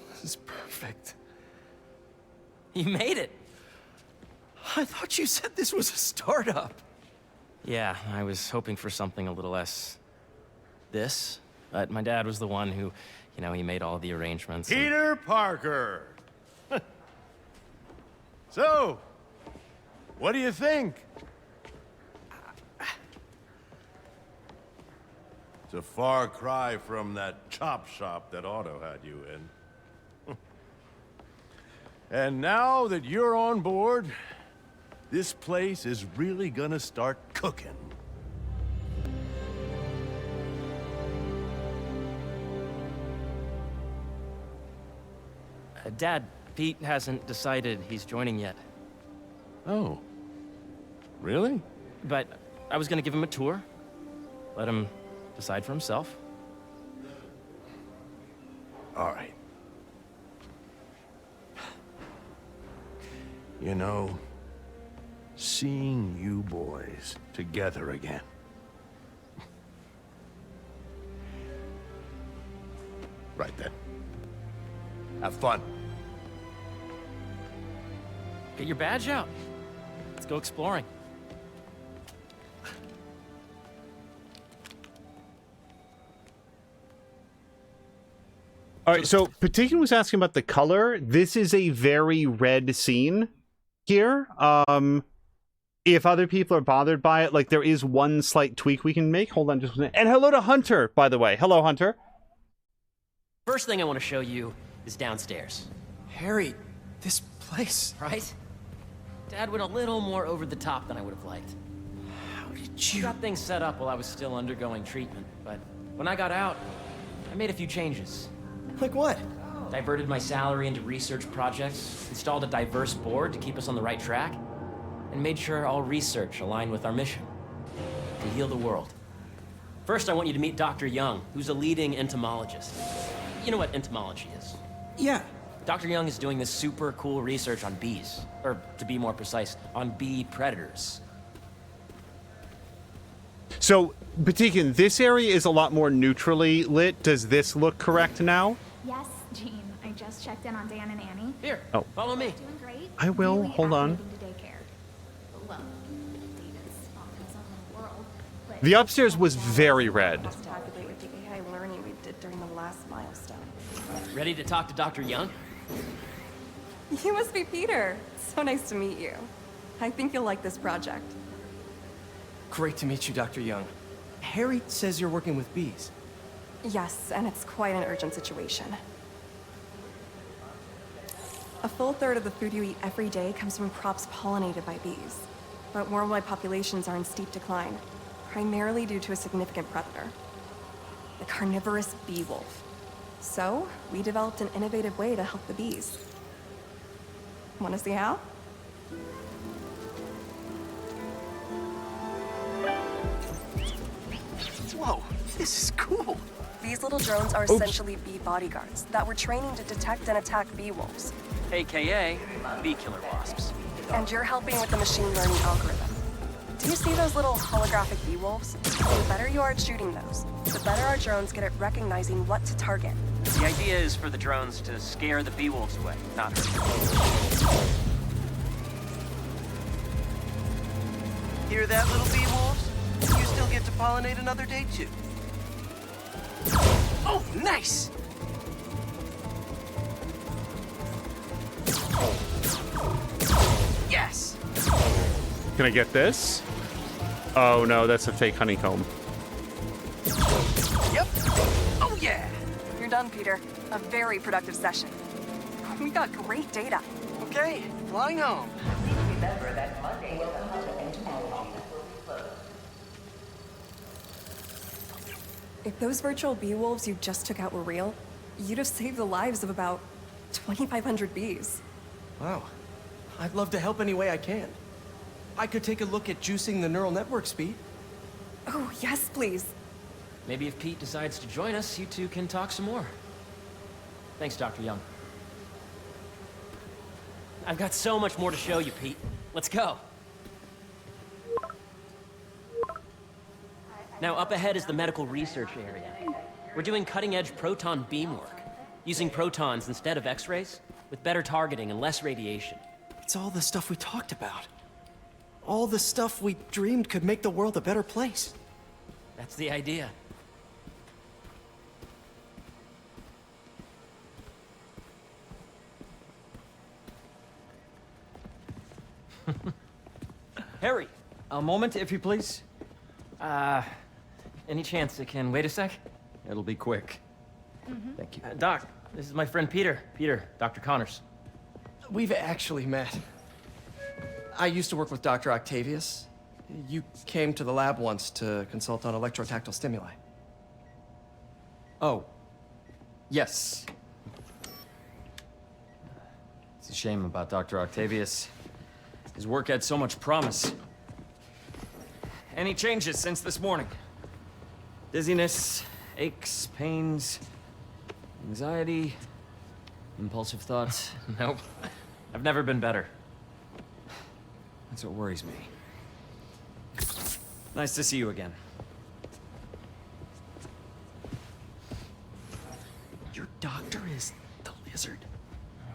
This is perfect. You made it. I thought you said this was a startup. Yeah, I was hoping for something a little less this, but my dad was the one who, you know, he made all the arrangements. Peter Parker. So, what do you think? It's a far cry from that chop shop that Otto had you in. And now that you're on board, this place is really gonna start cooking. Dad, Pete hasn't decided he's joining yet. Oh. Really? But I was gonna give him a tour. Let him decide for himself. All right. You know, seeing you boys together again. Right then. Have fun. Get your badge out. Let's go exploring. All right, so Patikin was asking about the color. This is a very red scene here. If other people are bothered by it, like there is one slight tweak we can make. Hold on just a minute. And hello to Hunter, by the way. Hello, Hunter. First thing I want to show you is downstairs. Harry, this place... Right? Dad went a little more over the top than I would have liked. How did you... Got things set up while I was still undergoing treatment, but when I got out, I made a few changes. Like what? Diverted my salary into research projects, installed a diverse board to keep us on the right track, and made sure all research aligned with our mission, to heal the world. First, I want you to meet Dr. Young, who's a leading entomologist. You know what entomology is? Yeah. Dr. Young is doing this super cool research on bees, or to be more precise, on bee predators. So, Patikin, this area is a lot more neutrally lit. Does this look correct now? Yes, Gene. I just checked in on Dan and Annie. Here, Oh. follow me. Doing great. I will. Really Hold on. acclimating to daycare. Well, David's off in his own little world, but The upstairs was very red. Tabulate with the AI learning we did during the last milestone. Ready to talk to Dr. Young? You must be Peter. So nice to meet you. I think you'll like this project. Great to meet you, Dr. Young. Harry says you're working with bees. Yes, and it's quite an urgent situation. A full third of the food you eat every day comes from crops pollinated by bees. But worldwide populations are in steep decline, primarily due to a significant predator, the carnivorous bee wolf. So, we developed an innovative way to help the bees. Want to see how? Whoa, this is cool. These little drones are essentially bee bodyguards that we're training to detect and attack bee wolves. AKA bee killer wasps. And you're helping with the machine learning algorithm. Do you see those little holographic bee wolves? The better you are at shooting those, the better our drones get at recognizing what to target. The idea is for the drones to scare the bee wolves away, not hurt. Hear that, little bee wolves? You still get to pollinate another day, too. Oh, nice! Yes! Can I get this? Oh no, that's a fake honeycomb. Yep. Oh yeah! You're done, Peter. A very productive session. We got great data. Okay, flying home. Remember that Monday will come and all offices will be closed. If those virtual bee wolves you just took out were real, you'd have saved the lives of about 2,500 bees. Wow. I'd love to help any way I can. I could take a look at juicing the neural network speed. Oh, yes, please. Maybe if Pete decides to join us, you two can talk some more. Thanks, Dr. Young. I've got so much more to show you, Pete. Let's go. Now, up ahead is the medical research area. We're doing cutting-edge proton beam work, using protons instead of X-rays, with better targeting and less radiation. It's all the stuff we talked about. All the stuff we dreamed could make the world a better place. That's the idea. Harry! A moment, if you please. Any chance it can wait a sec? It'll be quick. Thank you. Doc, this is my friend Peter. Peter, Dr. Connors. We've actually met. I used to work with Dr. Octavius. You came to the lab once to consult on electrotactile stimuli. Oh. Yes. It's a shame about Dr. Octavius. His work had so much promise. Any changes since this morning? Dizziness, aches, pains, anxiety, impulsive thoughts? Nope. I've never been better. That's what worries me. Nice to see you again. Your doctor is the lizard.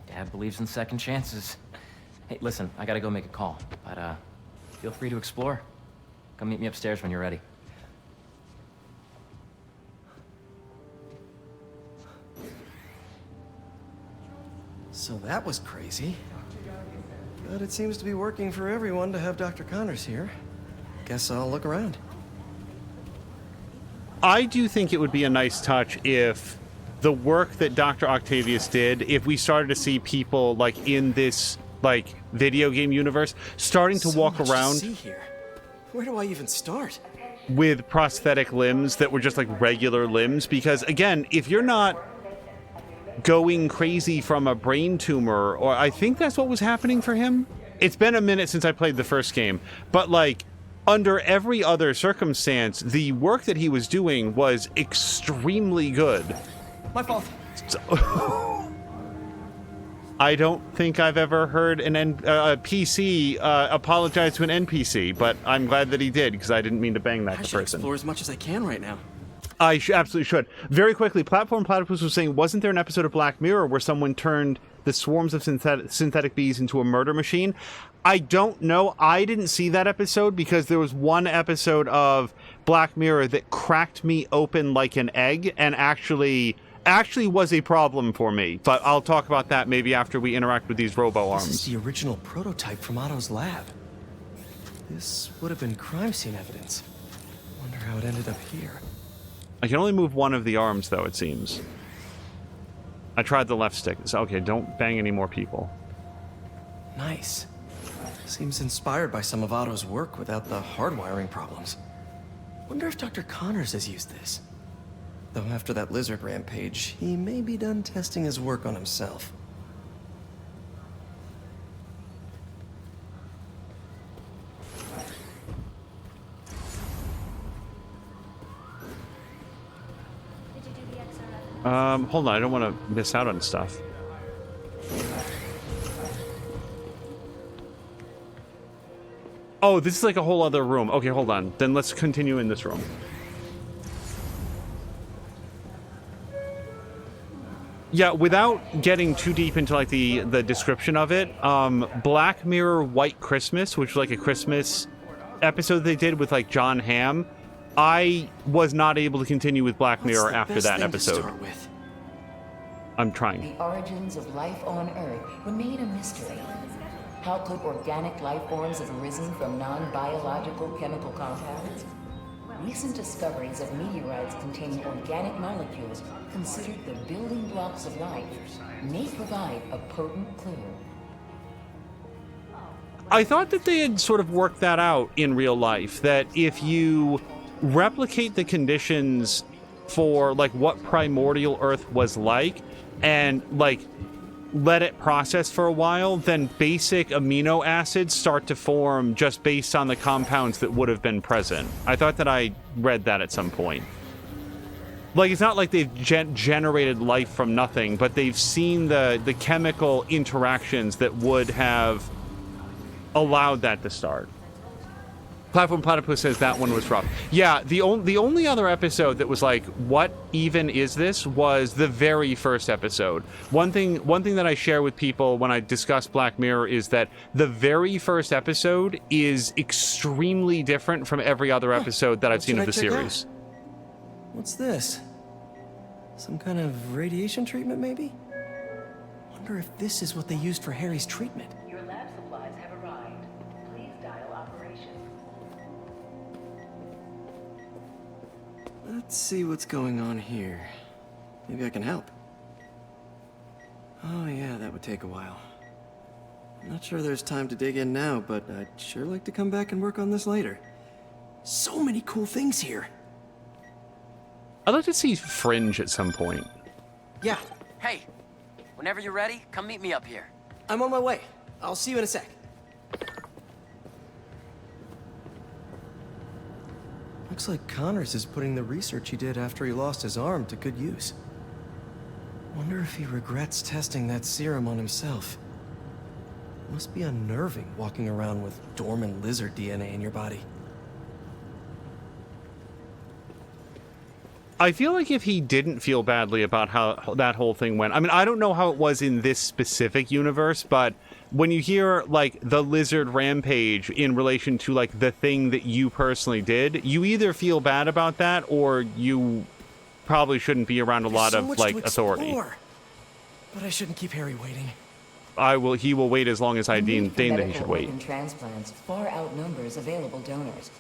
Dad believes in second chances. Hey, listen, I gotta go make a call, but feel free to explore. Come meet me upstairs when you're ready. So that was crazy. But it seems to be working for everyone to have Dr. Connors here. Guess I'll look around. I do think it would be a nice touch if the work that Dr. Octavius did, if we started to see people like in this like video game universe starting to walk around To see here. Where do I even start? with prosthetic limbs that were just like regular limbs, because again, if you're not going crazy from a brain tumor, or I think that's what was happening for him. It's been a minute since I played the first game, but like under every other circumstance, the work that he was doing was extremely good. My fault. I don't think I've ever heard a PC apologize to an NPC, but I'm glad that he did, because I didn't mean to bang that I should person. explore as much as I can right now. I absolutely should. Very quickly, Platform Platypus was saying, wasn't there an episode of Black Mirror where someone turned the swarms of synthetic bees into a murder machine? I don't know. I didn't see that episode because there was one episode of Black Mirror that cracked me open like an egg and actually actually was a problem for me. But I'll talk about that maybe after we interact with these robo arms. This is the original prototype from Otto's lab. This would have been crime scene evidence. Wonder how it ended up here. I can only move one of the arms, though, it seems. I tried the left stick. So, okay, don't bang any more people. Nice. Seems inspired by some of Otto's work without the hardwiring problems. Wonder if Dr. Connors has used this. Though after that lizard rampage, he may be done testing his work on himself. Hold on, I don't want to miss out on stuff. Oh, this is like a whole other room. Okay, hold on. Then let's continue in this room. Yeah, without getting too deep into like the description of it, Black Mirror White Christmas, which was like a Christmas episode they did with like John Hamm, I was not able to continue with Black Mirror after that episode. I'm trying. The origins of life on Earth remain a mystery. How could organic life forms have arisen from non-biological chemical compounds? Recent discoveries of meteorites containing organic molecules considered the building blocks of life may provide a potent clue. I thought that they had sort of worked that out in real life, that if you replicate the conditions for like what primordial Earth was like and like let it process for a while, then basic amino acids start to form just based on the compounds that would have been present. I thought that I read that at some point. Like, it's not like they've generated life from nothing, but they've seen the chemical interactions that would have allowed that to start. Platform Platypus says that one was rough. Yeah, the only other episode that was like, what even is this, was the very first episode. One thing that I share with people when I discuss Black Mirror is that the very first episode is extremely different from every other episode that I've seen of the series. What's this? Some kind of radiation treatment, maybe? Wonder if this is what they used for Harry's treatment. Your lab supplies have arrived. Please dial operations. Let's see what's going on here. Maybe I can help. Oh yeah, that would take a while. I'm not sure there's time to dig in now, but I'd sure like to come back and work on this later. So many cool things here. I'd like to see Fringe at some point. Yeah. Hey, whenever you're ready, come meet me up here. I'm on my way. I'll see you in a sec. Looks like Connors is putting the research he did after he lost his arm to good use. Wonder if he regrets testing that serum on himself. Must be unnerving walking around with dormant lizard DNA in your body. I feel like if he didn't feel badly about how that whole thing went, I mean, I don't know how it was in this specific universe, but when you hear, like, the lizard rampage in relation to, like, the thing that you personally did, you either feel bad about that or you probably shouldn't be around a lot of, like, authority. But I shouldn't keep Harry waiting. He will wait as long as I deem that he should wait. Organ transplants far outnumbers available donors.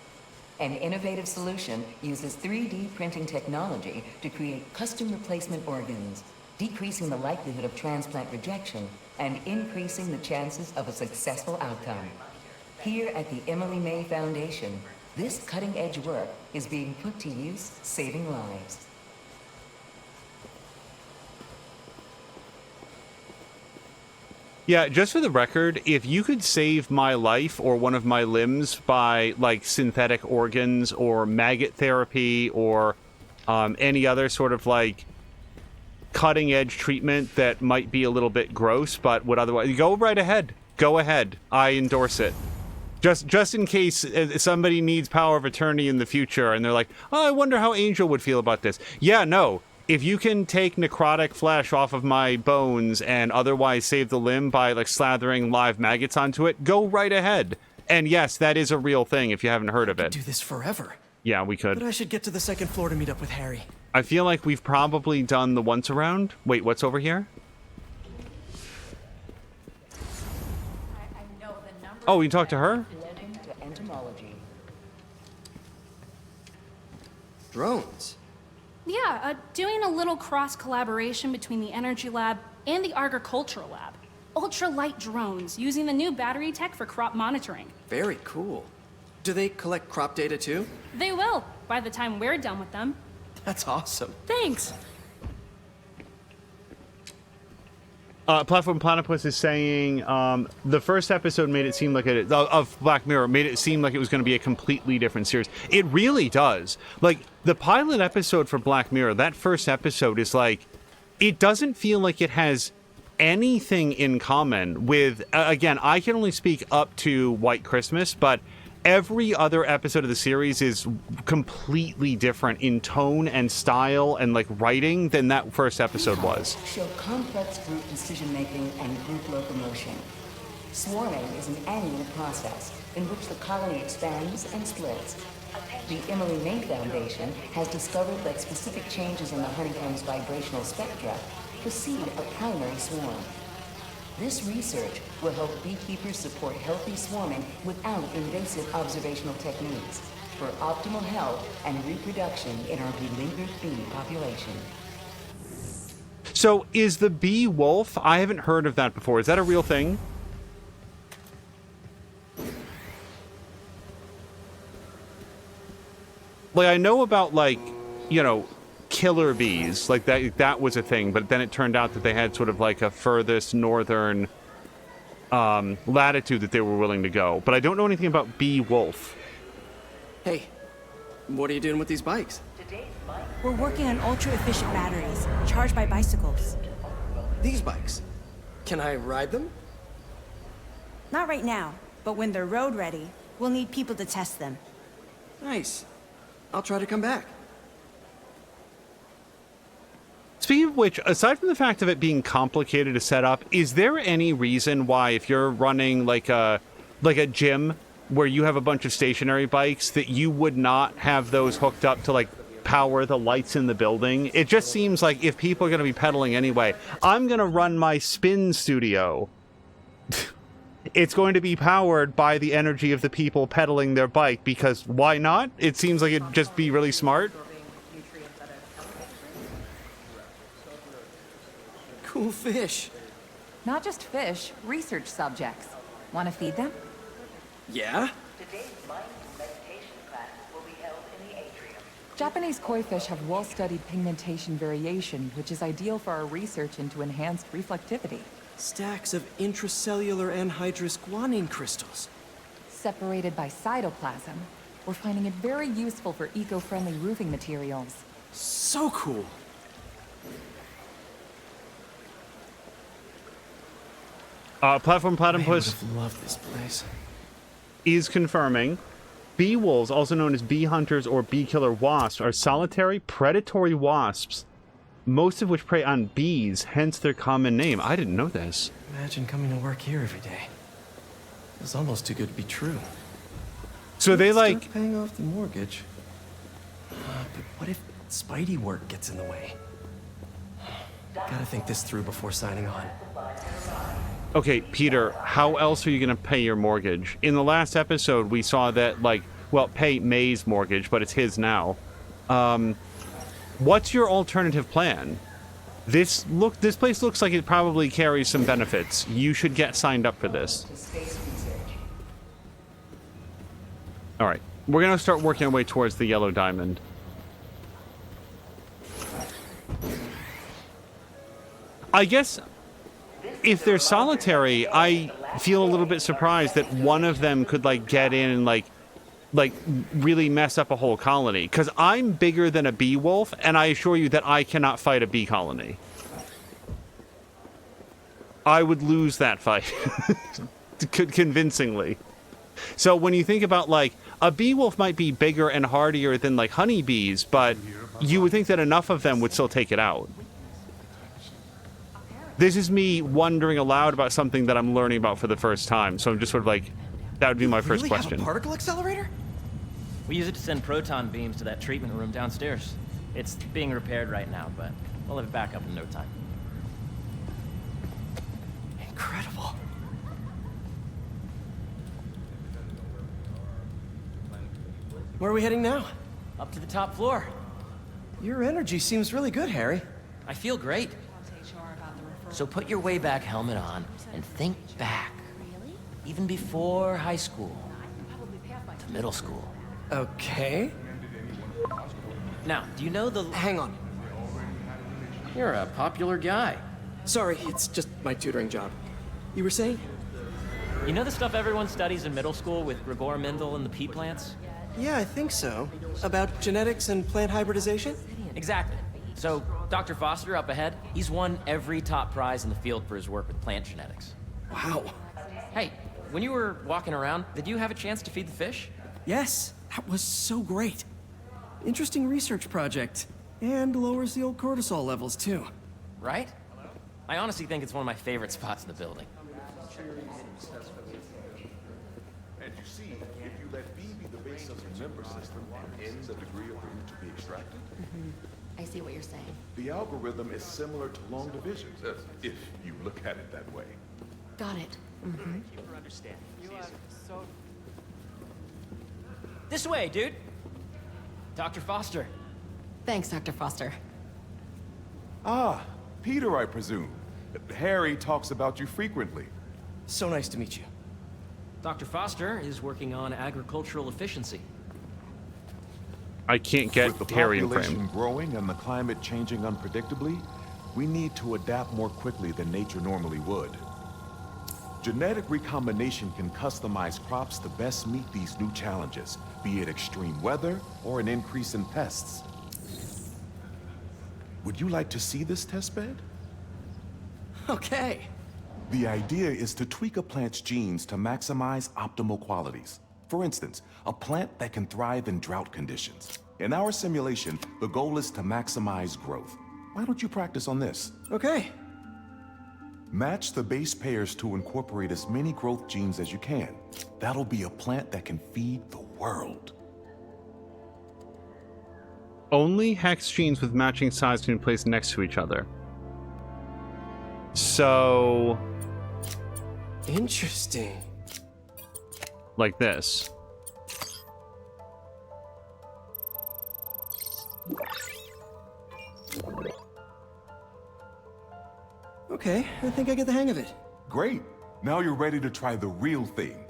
An innovative solution uses 3D printing technology to create custom replacement organs, decreasing the likelihood of transplant rejection and increasing the chances of a successful outcome. Here at the Emily May Foundation, this cutting-edge work is being put to use, saving lives. Yeah, just for the record, if you could save my life or one of my limbs by, like, synthetic organs or maggot therapy or any other sort of, like, cutting-edge treatment that might be a little bit gross but would otherwise... Go right ahead. Go ahead. I endorse it. Just in case somebody needs power of attorney in the future and they're like, oh, I wonder how Angel would feel about this. Yeah, no. If you can take necrotic flesh off of my bones and otherwise save the limb by, like, slathering live maggots onto it, go right ahead. And yes, that is a real thing if you haven't heard of it. Do this forever. Yeah, we could. But I should get to the second floor to meet up with Harry. I feel like we've probably done the once around. Wait, what's over here? Oh, you talked to her? To entomology. Drones? Yeah, doing a little cross-collaboration between the Energy Lab and the Agricultural Lab. Ultralight drones, using the new battery tech for crop monitoring. Very cool. Do they collect crop data too? They will, by the time we're done with them. That's awesome. Thanks. Platform Platypus is saying the first episode made it seem like of Black Mirror made it seem like it was going to be a completely different series. It really does. Like the pilot episode for Black Mirror, that first episode is like, it doesn't feel like it has anything in common with. Again, I can only speak up to White Christmas, but every other episode of the series is completely different in tone and style and like writing than that first episode was. Show complex group decision-making and group locomotion. Swarming is an annual process in which the colony expands and splits. The Emily May Foundation has discovered that specific changes in the honeycomb's vibrational spectra precede a primary swarm. This research will help beekeepers support healthy swarming without invasive observational techniques for optimal health and reproduction in our beleaguered bee population. So is the bee wolf? I haven't heard of that before. Is that a real thing? Like I know about like, you know, killer bees, like that was a thing, but then it turned out that they had sort of like a furthest northern latitude that they were willing to go. But I don't know anything about bee wolf. Hey, what are you doing with these bikes? We're working on ultra-efficient batteries, charged by bicycles. These bikes? Can I ride them? Not right now, but when they're road ready, we'll need people to test them. Nice. I'll try to come back. Speaking of which, aside from the fact of it being complicated to set up, is there any reason why if you're running like a gym where you have a bunch of stationary bikes that you would not have those hooked up to like power the lights in the building? It just seems like if people are going to be pedaling anyway, I'm going to run my spin studio. It's going to be powered by the energy of the people pedaling their bike because why not? It seems like it'd just be really smart. Cool fish. Not just fish, research subjects. Want to feed them? Yeah? Japanese koi fish have well-studied pigmentation variation, which is ideal for our research into enhanced reflectivity. Stacks of intracellular anhydrous guanine crystals. Separated by cytoplasm, we're finding it very useful for eco-friendly roofing materials. So cool. Platform Platypus love this place. Is confirming bee wolves, also known as bee hunters or bee killer wasps, are solitary predatory wasps, most of which prey on bees, hence their common name. I didn't know this. Imagine coming to work here every day. It's almost too good to be true. So they like start paying off the mortgage. But what if Spidey work gets in the way? Gotta think this through before signing on. Okay, Peter, how else are you going to pay your mortgage? In the last episode, we saw that, like, well, pay May's mortgage, but it's his now. What's your alternative plan? This place looks like it probably carries some benefits. You should get signed up for this. All right, we're going to start working our way towards the yellow diamond. I guess if they're solitary, I feel a little bit surprised that one of them could like get in and like really mess up a whole colony. Because I'm bigger than a bee wolf, and I assure you that I cannot fight a bee colony. I would lose that fight convincingly. So when you think about like a bee wolf might be bigger and hardier than like honeybees, but you would think that enough of them would still take it out. This is me wondering aloud about something that I'm learning about for the first time. So I'm just sort of like, that would be my first question. Have a particle accelerator? We use it to send proton beams to that treatment room downstairs. It's being repaired right now, but we'll have it back up in no time. Incredible. Where are we heading now? Up to the top floor. Your energy seems really good, Harry. I feel great. So put your way back helmet on and think back. Even before high school. To middle school. Okay. Now, do you know the... Hang on. You're a popular guy. Sorry, it's just my tutoring job. You were saying? You know the stuff everyone studies in middle school with Gregor Mendel and the pea plants? Yeah, I think so. About genetics and plant hybridization? Exactly. So, Dr. Foster up ahead, he's won every top prize in the field for his work with plant genetics. Wow. Hey, when you were walking around, did you have a chance to feed the fish? Yes, that was so great. Interesting research project. And lowers the old cortisol levels, too. Right? I honestly think it's one of my favorite spots in the building. And you see, if you let B be the base of the member system and N the degree of the root to be extracted, I see what you're saying. the algorithm is similar to long division, if you look at it that way. Got it. Thank you for understanding. You are so... This way, dude. Dr. Foster. Thanks, Dr. Foster. Ah, Peter, I presume. Harry talks about you frequently. So nice to meet you. Dr. Foster is working on agricultural efficiency. I can't get With the Harry in population frame. growing and the climate changing unpredictably, we need to adapt more quickly than nature normally would. Genetic recombination can customize crops to best meet these new challenges, be it extreme weather or an increase in pests. Would you like to see this testbed? Okay. The idea is to tweak a plant's genes to maximize optimal qualities. For instance, a plant that can thrive in drought conditions. In our simulation, the goal is to maximize growth. Why don't you practice on this? Okay. Match the base pairs to incorporate as many growth genes as you can. That'll be a plant that can feed the world. Only hex genes with matching size can be placed next to each other. So... Interesting. Like this. Okay, I think I get the hang of it. Great. Now you're ready to try the real thing.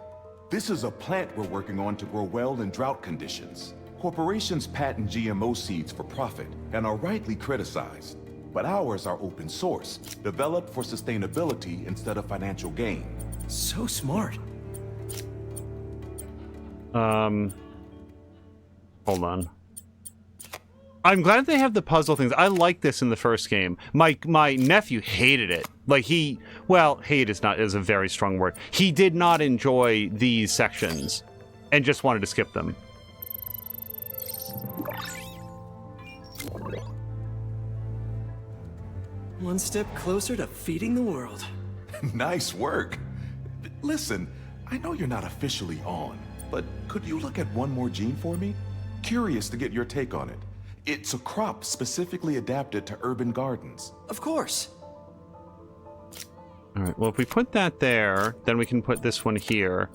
This is a plant we're working on to grow well in drought conditions. Corporations patent GMO seeds for profit and are rightly criticized. But ours are open source, developed for sustainability instead of financial gain. So smart. Hold on. I'm glad they have the puzzle things. I liked this in the first game. My nephew hated it. Like hate is a very strong word. He did not enjoy these sections and just wanted to skip them. One step closer to feeding the world. Nice work. Listen, I know you're not officially on, but could you look at one more gene for me? Curious to get your take on it. It's a crop specifically adapted to urban gardens. Of course. All right, well, if we put that there, then we can put this one here.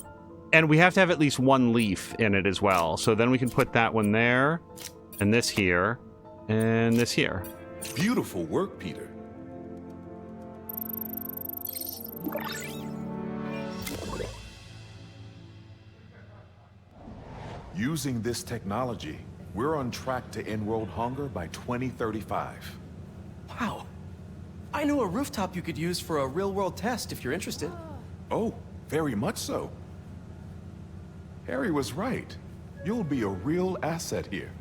And we have to have at least one leaf in it as well. So then we can put that one there, and this here, and this here. Beautiful work, Peter. Using this technology, we're on track to end world hunger by 2035. Wow. I know a rooftop you could use for a real-world test if you're interested. Oh, very much so. Harry was right. You'll be a real asset here.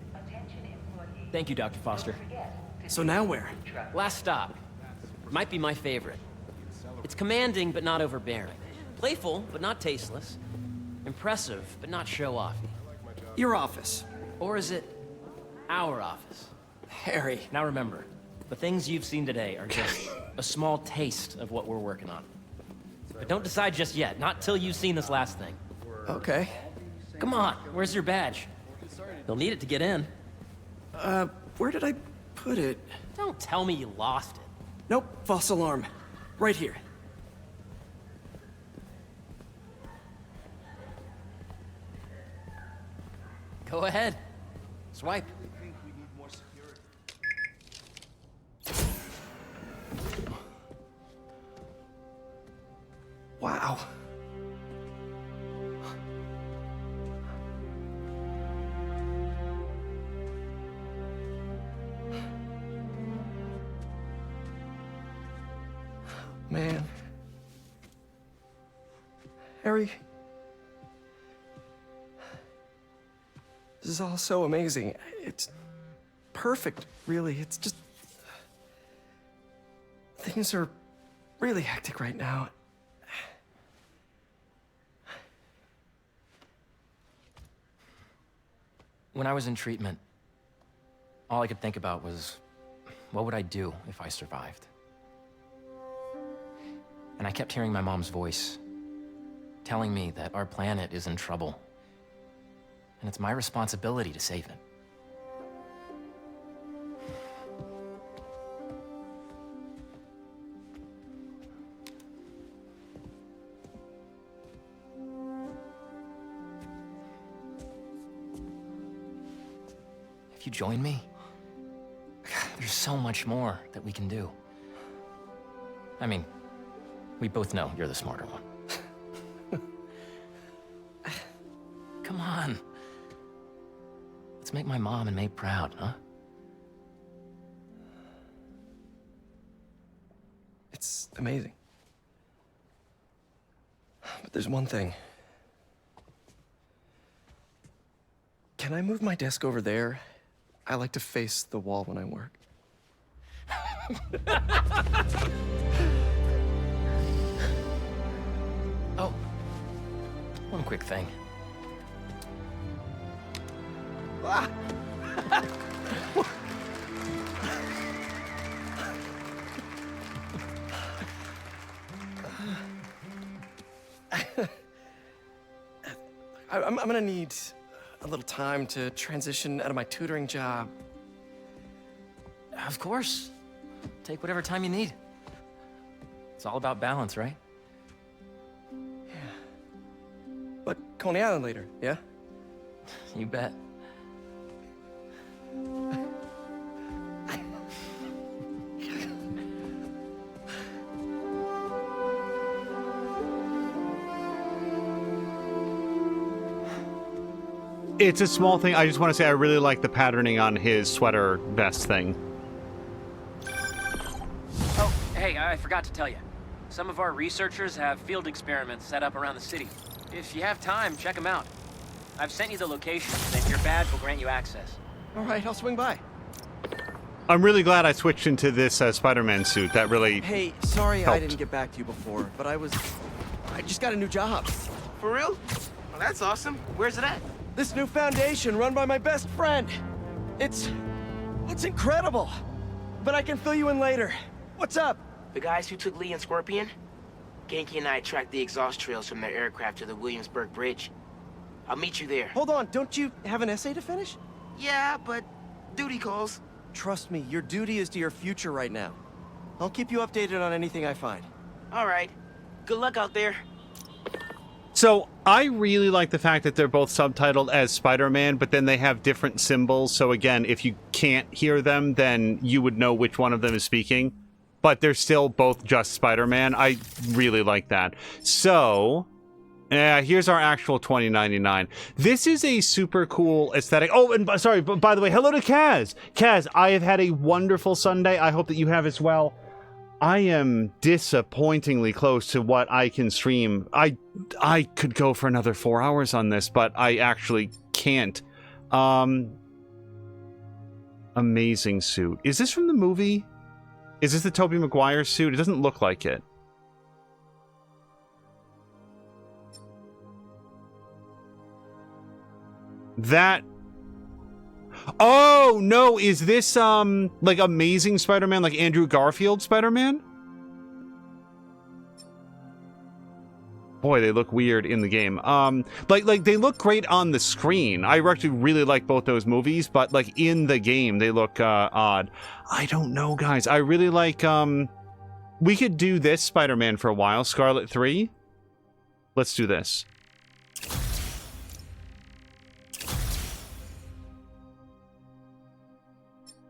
Thank you, Dr. Foster. So now where? Last stop. Might be my favorite. It's commanding, but not overbearing. Playful, but not tasteless. Impressive, but not show-offy. Your office. Or is it our office? Harry. Now remember, the things you've seen today are just a small taste of what we're working on. But don't decide just yet, not till you've seen this last thing. Okay. Come on, where's your badge? You'll need it to get in. Where did I put it? Don't tell me you lost it. Nope, false alarm. Right here. Go ahead. Swipe. Wow. Man. Harry. This is all so amazing. It's perfect, really. It's just... Things are really hectic right now. When I was in treatment, all I could think about was, what would I do if I survived? And I kept hearing my mom's voice, telling me that our planet is in trouble, and it's my responsibility to save it. If you join me, there's so much more that we can do. I mean, we both know you're the smarter one. Come on. Let's make my mom and May proud, huh? It's amazing. But there's one thing. Can I move my desk over there? I like to face the wall when I work. Oh, one quick thing. Ah. I'm gonna need a little time to transition out of my tutoring job. Of course. Take whatever time you need. It's all about balance, right? But Coney Island later, yeah? You bet. It's a small thing. I just want to say I really like the patterning on his sweater vest thing. Oh, hey, I forgot to tell you. Some of our researchers have field experiments set up around the city. If you have time, check them out. I've sent you the locations, and your badge will grant you access. All right, I'll swing by. I'm really glad I switched into this Spider-Man suit. That really Hey, sorry helped. I didn't get back to you before, but I just got a new job. For real? Well, that's awesome. Where's it at? This new foundation run by my best friend. It's incredible. But I can fill you in later. What's up? The guys who took Lee and Scorpion? Genki and I tracked the exhaust trails from their aircraft to the Williamsburg Bridge. I'll meet you there. Hold on, don't you have an essay to finish? Yeah, but duty calls. Trust me, your duty is to your future right now. I'll keep you updated on anything I find. All right. Good luck out there. So I really like the fact that they're both subtitled as Spider-Man, but then they have different symbols. So again, if you can't hear them, then you would know which one of them is speaking. But they're still both just Spider-Man. I really like that. So, here's our actual 2099. This is a super cool aesthetic. Oh, and sorry, but by the way, hello to Kaz. Kaz, I have had a wonderful Sunday. I hope that you have as well. I am disappointingly close to what I can stream. I could go for another 4 hours on this, but I actually can't. Amazing suit. Is this from the movie? Is this the Tobey Maguire suit? It doesn't look like it. That... Oh, no, is this, like, Amazing Spider-Man, like Andrew Garfield Spider-Man? boy, they look weird in the game. Like they look great on the screen. I actually really like both those movies, but like in the game, they look odd. I don't know, guys. I really like. We could do this Spider-Man for a while. Scarlet 3. Let's do this.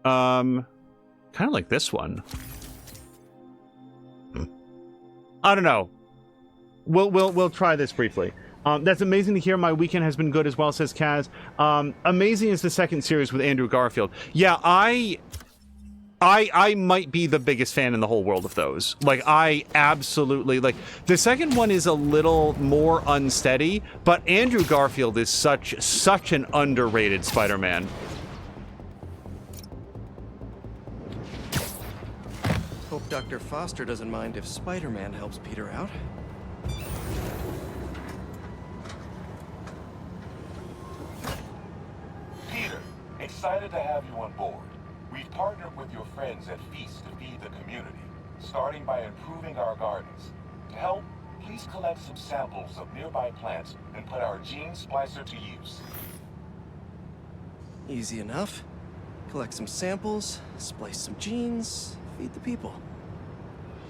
Kind of like this one. I don't know. We'll try this briefly. That's amazing to hear. My weekend has been good as well, says Kaz. Amazing is the second series with Andrew Garfield. Yeah, I might be the biggest fan in the whole world of those. Like, I absolutely, like, the second one is a little more unsteady, but Andrew Garfield is such an underrated Spider-Man. Hope Dr. Foster doesn't mind if Spider-Man helps Peter out. Peter, excited to have you on board. We've partnered with your friends at Feast to feed the community, starting by improving our gardens. To help, please collect some samples of nearby plants and put our gene splicer to use. Easy enough. Collect some samples, splice some genes, feed the people.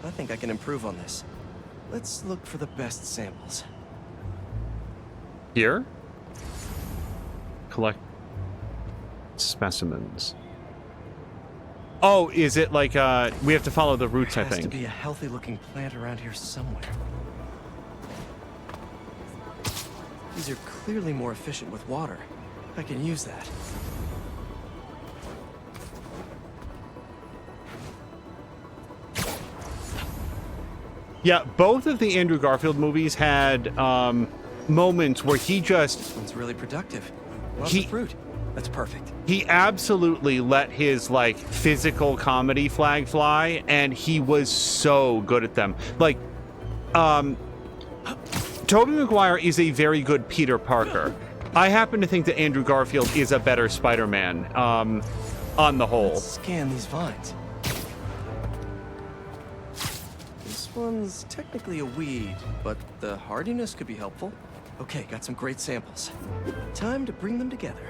I think I can improve on this. Let's look for the best samples. Here? Collect specimens. Oh, is it like, we have to follow the roots, I think. There has to be a healthy-looking plant around here somewhere. These are clearly more efficient with water. I can use that. Yeah, both of the Andrew Garfield movies had moments where he just... This one's really productive. Lots of fruit. That's perfect. He absolutely let his, like, physical comedy flag fly, and he was so good at them. Like, Tobey Maguire is a very good Peter Parker. I happen to think that Andrew Garfield is a better Spider-Man, on the whole. Let's scan these vines. This one's technically a weed, but the hardiness could be helpful. Okay, got some great samples. Time to bring them together.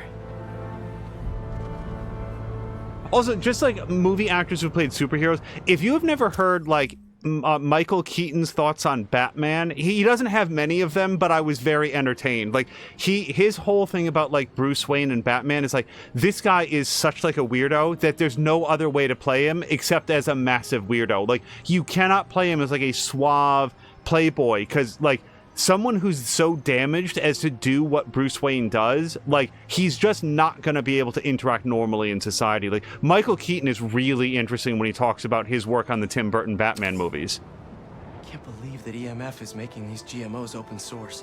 Also, just like movie actors who played superheroes, if you have never heard, like, Michael Keaton's thoughts on Batman, he doesn't have many of them, but I was very entertained. Like, his whole thing about, like, Bruce Wayne and Batman is, like, this guy is such, like, a weirdo that there's no other way to play him except as a massive weirdo. Like, you cannot play him as, like, a suave playboy, because, like, someone who's so damaged as to do what Bruce Wayne does, like, he's just not going to be able to interact normally in society. Like, Michael Keaton is really interesting when he talks about his work on the Tim Burton Batman movies. Can't believe that EMF is making these GMOs open source.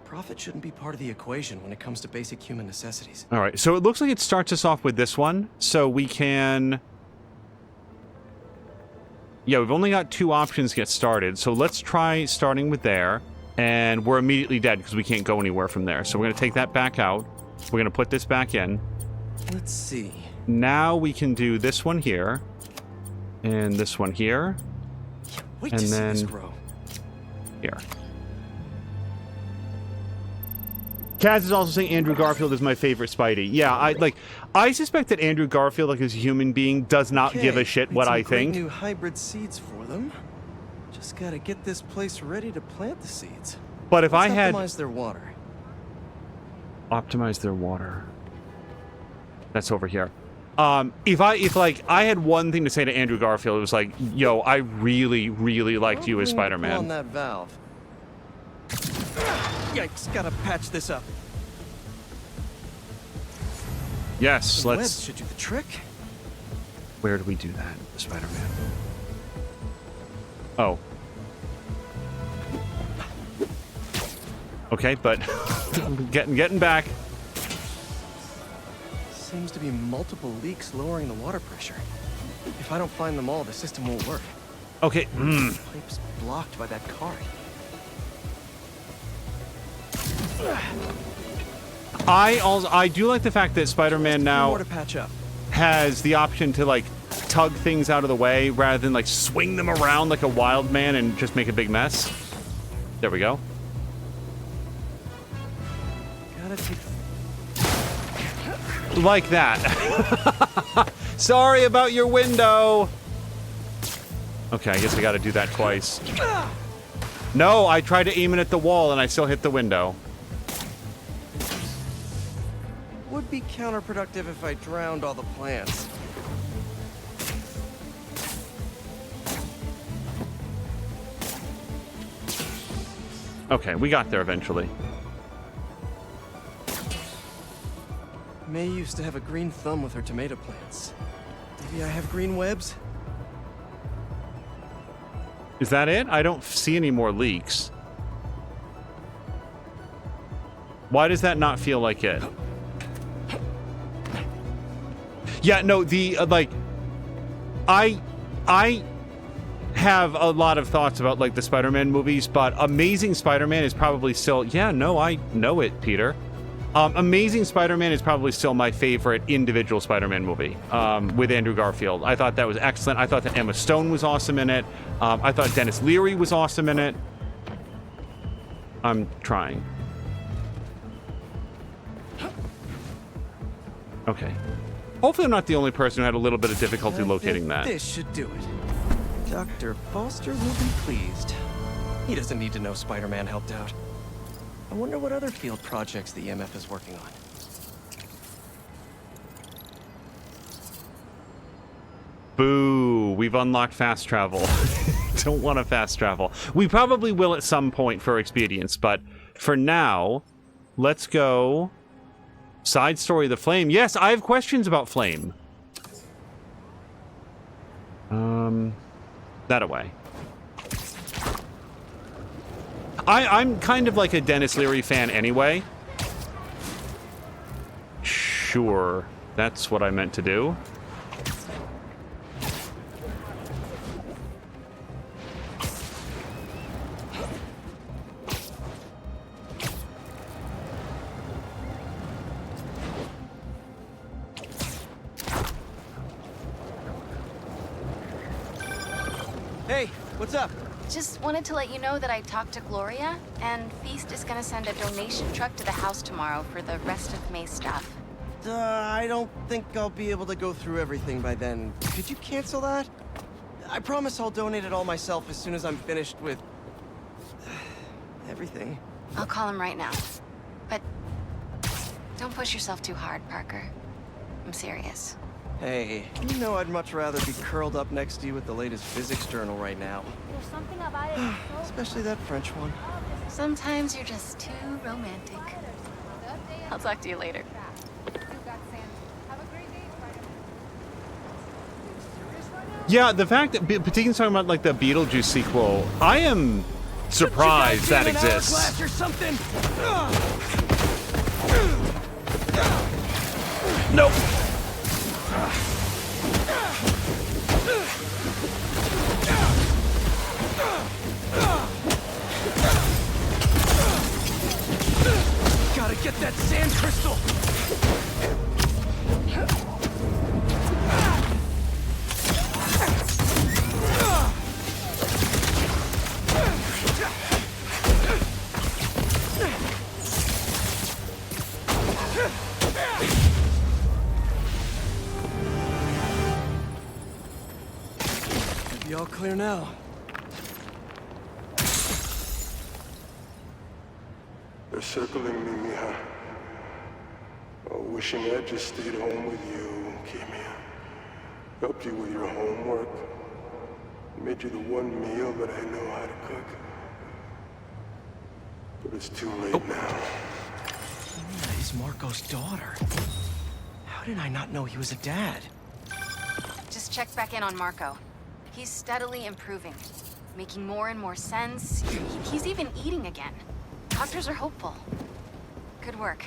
Profit shouldn't be part of the equation when it comes to basic human necessities. All right, so it looks like it starts us off with this one, so we can... Yeah, we've only got 2 options to get started, so let's try starting with there. And we're immediately dead because we can't go anywhere from there. So we're going to take that back out. We're going to put this back in. Let's see. Now we can do this one here. And this one here. Wait and to then see this grow. Here. Kaz is also saying Andrew Garfield is my favorite Spidey. Yeah, I suspect that Andrew Garfield, like, as a human being, does not give a shit what I think. New hybrid seeds for them. Just gotta get this place ready to plant the seeds. But if Let's I had... optimize their water. Optimize their water. That's over here. If I had one thing to say to Andrew Garfield, it was like, yo, I really, really liked you as Spider-Man. On that valve. Yikes, gotta patch this up. Yes, The let's... webs should do the trick. Where do we do that, Spider-Man? Oh. Okay, but getting back. Seems to be multiple leaks lowering the water pressure. If I don't find them all, the system won't work. Okay. This pipe's blocked by that card. I do like the fact that Spider-Man now More to patch up. has the option to, like, tug things out of the way rather than, like, swing them around like a wild man and just make a big mess. There we go. Gotta take... Like that. Sorry about your window. Okay, I guess I gotta do that twice. No, I tried to aim it at the wall and I still hit the window. Would be counterproductive if I drowned all the plants. Okay, we got there eventually. May used to have a green thumb with her tomato plants. Maybe I have green webs? Is that it? I don't see any more leaks. Why does that not feel like it? Yeah, no, the, like... I have a lot of thoughts about, like, the Spider-Man movies, but Amazing Spider-Man is probably still... Yeah, no, I know it, Peter. Amazing Spider-Man is probably still my favorite individual Spider-Man movie, with Andrew Garfield. I thought that was excellent. I thought that Emma Stone was awesome in it. I thought Dennis Leary was awesome in it. I'm trying. Okay. Hopefully I'm not the only person who had a little bit of difficulty locating that. This should do it. Dr. Foster will be pleased. He doesn't need to know Spider-Man helped out. I wonder what other field projects the EMF is working on. Boo, we've unlocked fast travel. Don't want to fast travel. We probably will at some point for expedience, but for now, let's go... Side story of the Flame. Yes, I have questions about Flame. That away. I'm kind of like a Dennis Leary fan anyway. Sure, that's what I meant to do. Hey, what's up? Just wanted to let you know that I talked to Gloria, and Feast is gonna send a donation truck to the house tomorrow for the rest of May's stuff. I don't think I'll be able to go through everything by then. Could you cancel that? I promise I'll donate it all myself as soon as I'm finished with... everything. I'll call him right now. But don't push yourself too hard, Parker. I'm serious. Hey, you know I'd much rather be curled up next to you with the latest physics journal right now. There's something about it. Especially that French one. Sometimes you're just too romantic. I'll talk to you later. Yeah, the fact that Patikin's talking about like the Beetlejuice sequel, I am surprised that exists. Or something? Nope. Gotta get that sand crystal. Be all clear now. They're circling me, Mija. Oh, wishing I'd just stayed home with you, Kimia. Helped you with your homework. Made you the one meal that I know how to cook. But it's too late now. Kimia is Marco's daughter. How did I not know he was a dad? Just check back in on Marco. He's steadily improving, making more and more sense. He's even eating again. Doctors are hopeful. Good work.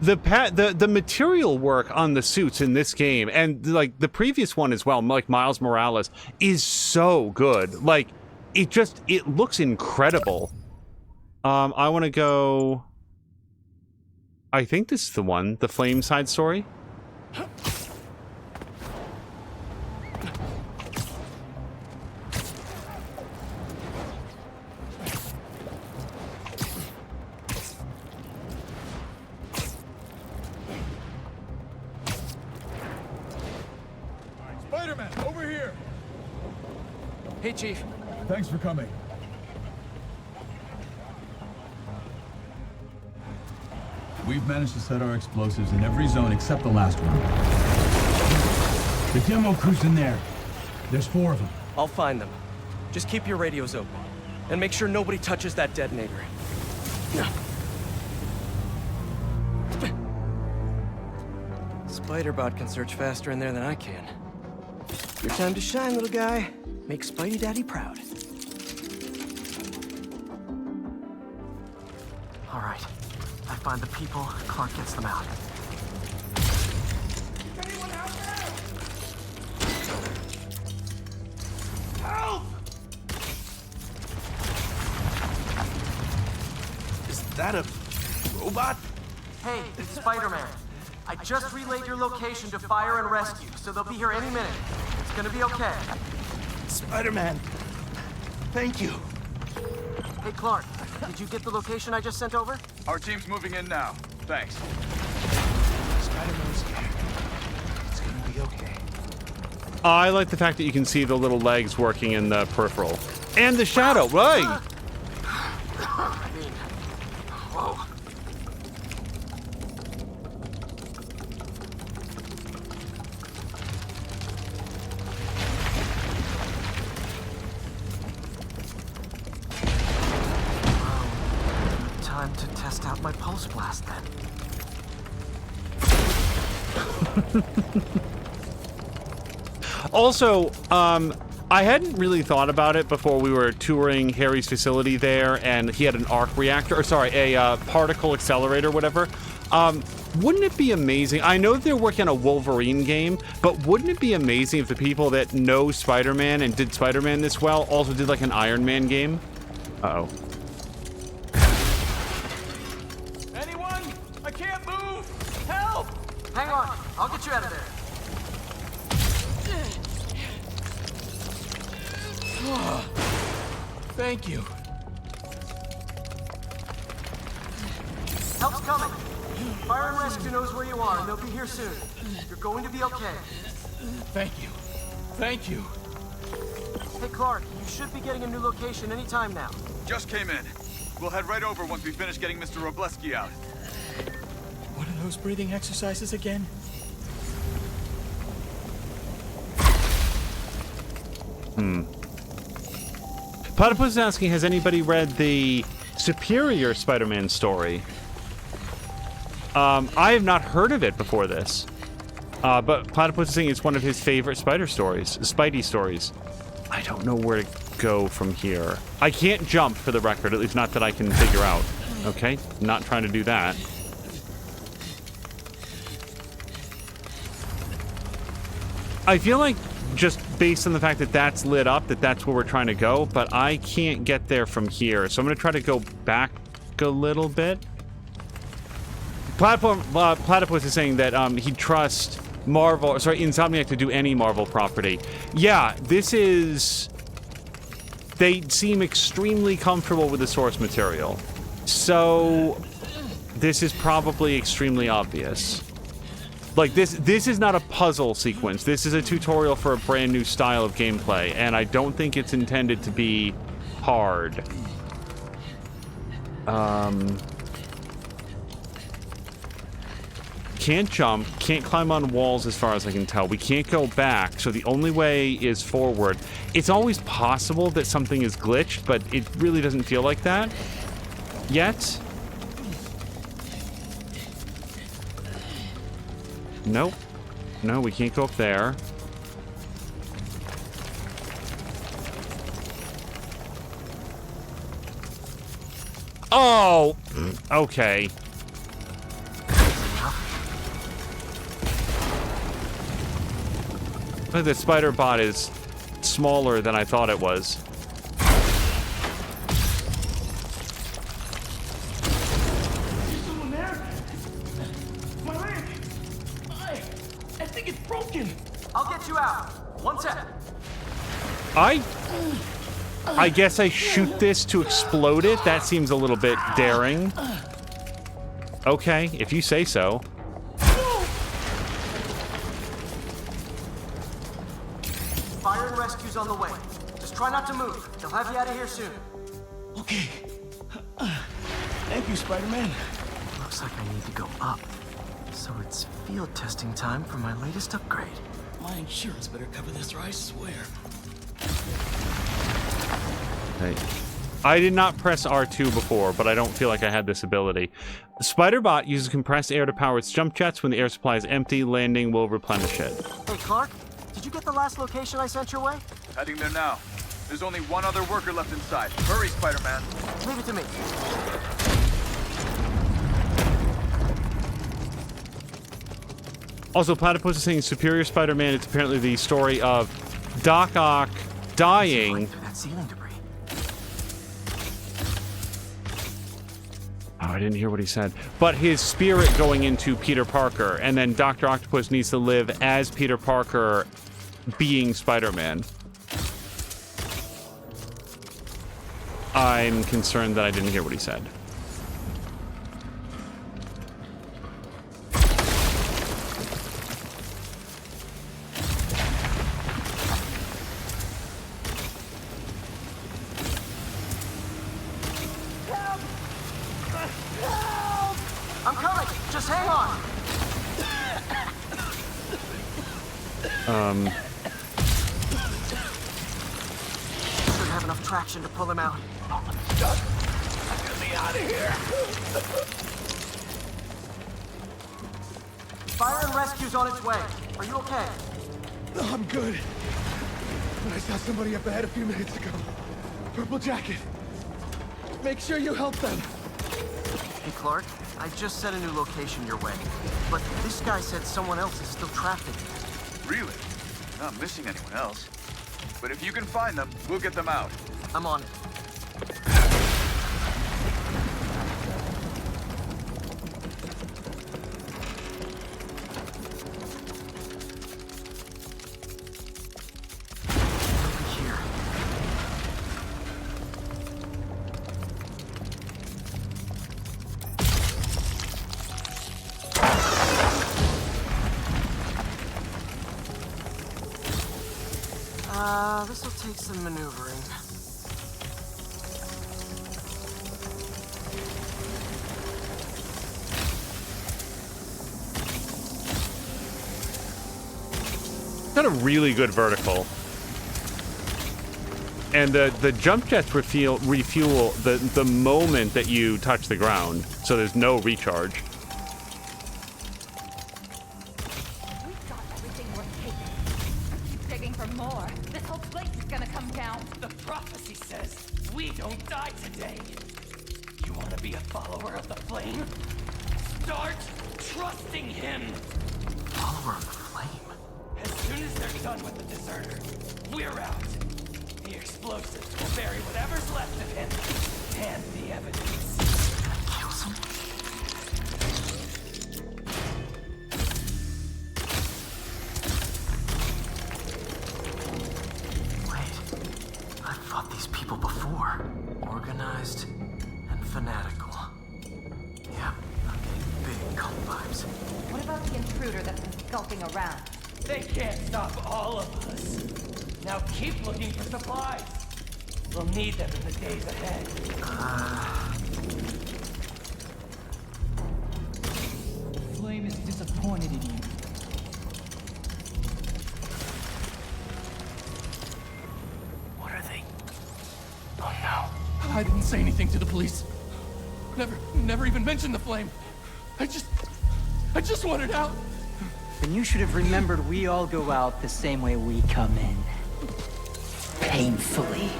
The material work on the suits in this game, and like the previous one as well, like Miles Morales, is so good. Like it looks incredible. I want to go. I think this is the one, the Flame side story. Hey, Chief. Thanks for coming. We've managed to set our explosives in every zone except the last one. The demo crew's in there. There's 4 of them. I'll find them. Just keep your radios open. And make sure nobody touches that detonator. Spider-Bot can search faster in there than I can. Your time to shine, little guy. Make Spidey Daddy proud. All right. I find the people, Clark gets them out. Anyone out there? Help! Is that a robot? Hey, it's Spider-Man. I just relayed your location to fire and rescue, so they'll be here any minute. It's gonna be okay. Spider-Man. Thank you. Hey, Clark, did you get the location I just sent over? Our team's moving in now. Thanks. Spider-Man's here. It's gonna be okay. I like the fact that you can see the little legs working in the peripheral. And the shadow, right? Whoa. Time to test out my pulse blast then. Also, I hadn't really thought about it before we were touring Harry's facility there, and he had an arc reactor, or sorry, a particle accelerator, whatever. Wouldn't it be amazing? I know that they're working on a Wolverine game, but wouldn't it be amazing if the people that know Spider-Man and did Spider-Man this well also did like an Iron Man game? Uh-oh. Anyone? I can't move! Help! Hang on, I'll get you out of there. Thank you. Help's coming. Fire and Rescue knows where you are, and they'll be here soon. You're going to be okay. Thank you. Thank you. Hey, Clark, you should be getting a new location anytime now. Just came in. We'll head right over once we finish getting Mr. Robleski out. What are those breathing exercises again? Platypus is asking, has anybody read the Superior Spider-Man story? I have not heard of it before this. But Platypus is saying it's one of his favorite Spidey stories. I don't know where to go from here. I can't jump, for the record, at least not that I can figure out. Okay, not trying to do that. I feel like just based on the fact that that's lit up, that's where we're trying to go, but I can't get there from here. So I'm going to try to go back a little bit. Platypus is saying that he'd trust Insomniac to do any Marvel property. Yeah, this is... They seem extremely comfortable with the source material. So this is probably extremely obvious. Like, this is not a puzzle sequence. This is a tutorial for a brand new style of gameplay, and I don't think it's intended to be hard. Can't jump, can't climb on walls as far as I can tell. We can't go back, so the only way is forward. It's always possible that something is glitched, but it really doesn't feel like that yet. Nope. No, we can't go up there. Oh! Okay. I think the spider bot is smaller than I thought it was. I think it's broken. I'll get you out. One sec. I guess I shoot this to explode it? That seems a little bit daring. Okay, if you say so. Fire and rescue's on the way. Just Try not to move. They'll have you out of here soon. Okay. Thank you, Spider-Man. Looks like I need to go up. So it's field testing time for my latest upgrade. My insurance better cover this, or I swear. Hey. I did not press R2 before, but I don't feel like I had this ability. The Spider-Bot uses compressed air to power its jump jets. When the air supply is empty, landing will replenish it. Hey, Clark, did you get the last location I sent your way? Heading there now. There's only one other worker left inside. Hurry, Spider-Man. Leave it to me. Also, Platypus is saying Superior Spider-Man, it's apparently the story of Doc Ock dying. That ceiling debris. Oh, I didn't hear what he said. But his spirit going into Peter Parker, and then Dr. Octopus needs to live as Peter Parker being Spider-Man. I'm concerned that I didn't hear what he said. I'm coming. Just hang on. Should have enough traction to pull him out. Get me out of here. Fire and rescue's on its way. Are you okay? No, I'm good. But I saw somebody up ahead a few minutes ago. Purple jacket. Make sure you help them. Hey, Clark. I just set a new location your way. But this guy said someone else is still trapped in it. Really? Not missing anyone else. But if you can find them, we'll get them out. I'm on it. This'll take some maneuvering. Got a really good vertical. And the jump jets refuel the moment that you touch the ground, so there's no recharge. I didn't say anything to the police. Never even mentioned the flame. I just wanted out. Then you should have remembered we all go out the same way we come in. Painfully.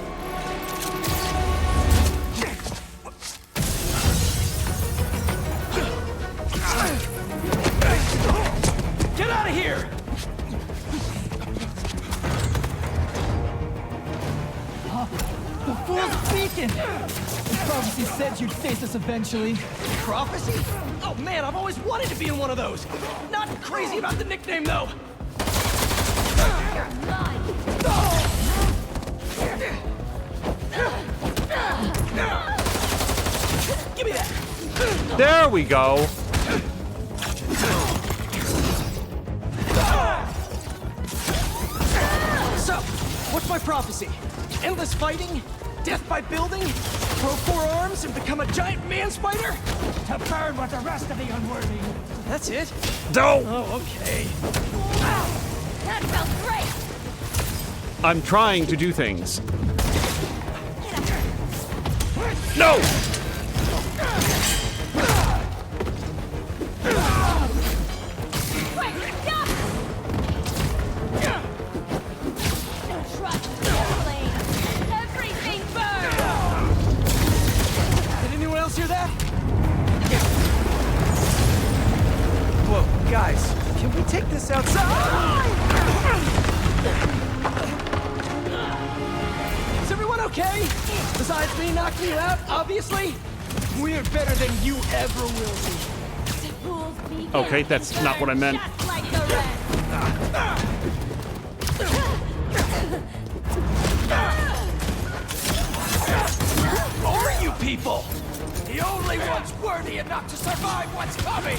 Get out of here! The fool's speaking! The prophecy said you'd face us eventually. Prophecy? Oh man, I've always wanted to be in one of those. Not crazy about the nickname though. You're mine. Give me that. There we go. So, what's my prophecy? Endless fighting? Death by building? Grow 4 arms and become a giant man spider? To burn with the rest of the unworthy. That's it? No! Oh, okay. Wow! That felt great! I'm trying to do things. No! Did anyone else hear that? Whoa, guys, can we take this outside? Is everyone okay? Besides me knocking you out, obviously? We're better than you ever will be. Okay, that's not what I meant. Just like the rest. Who are you people? The only ones worthy enough to survive what's coming!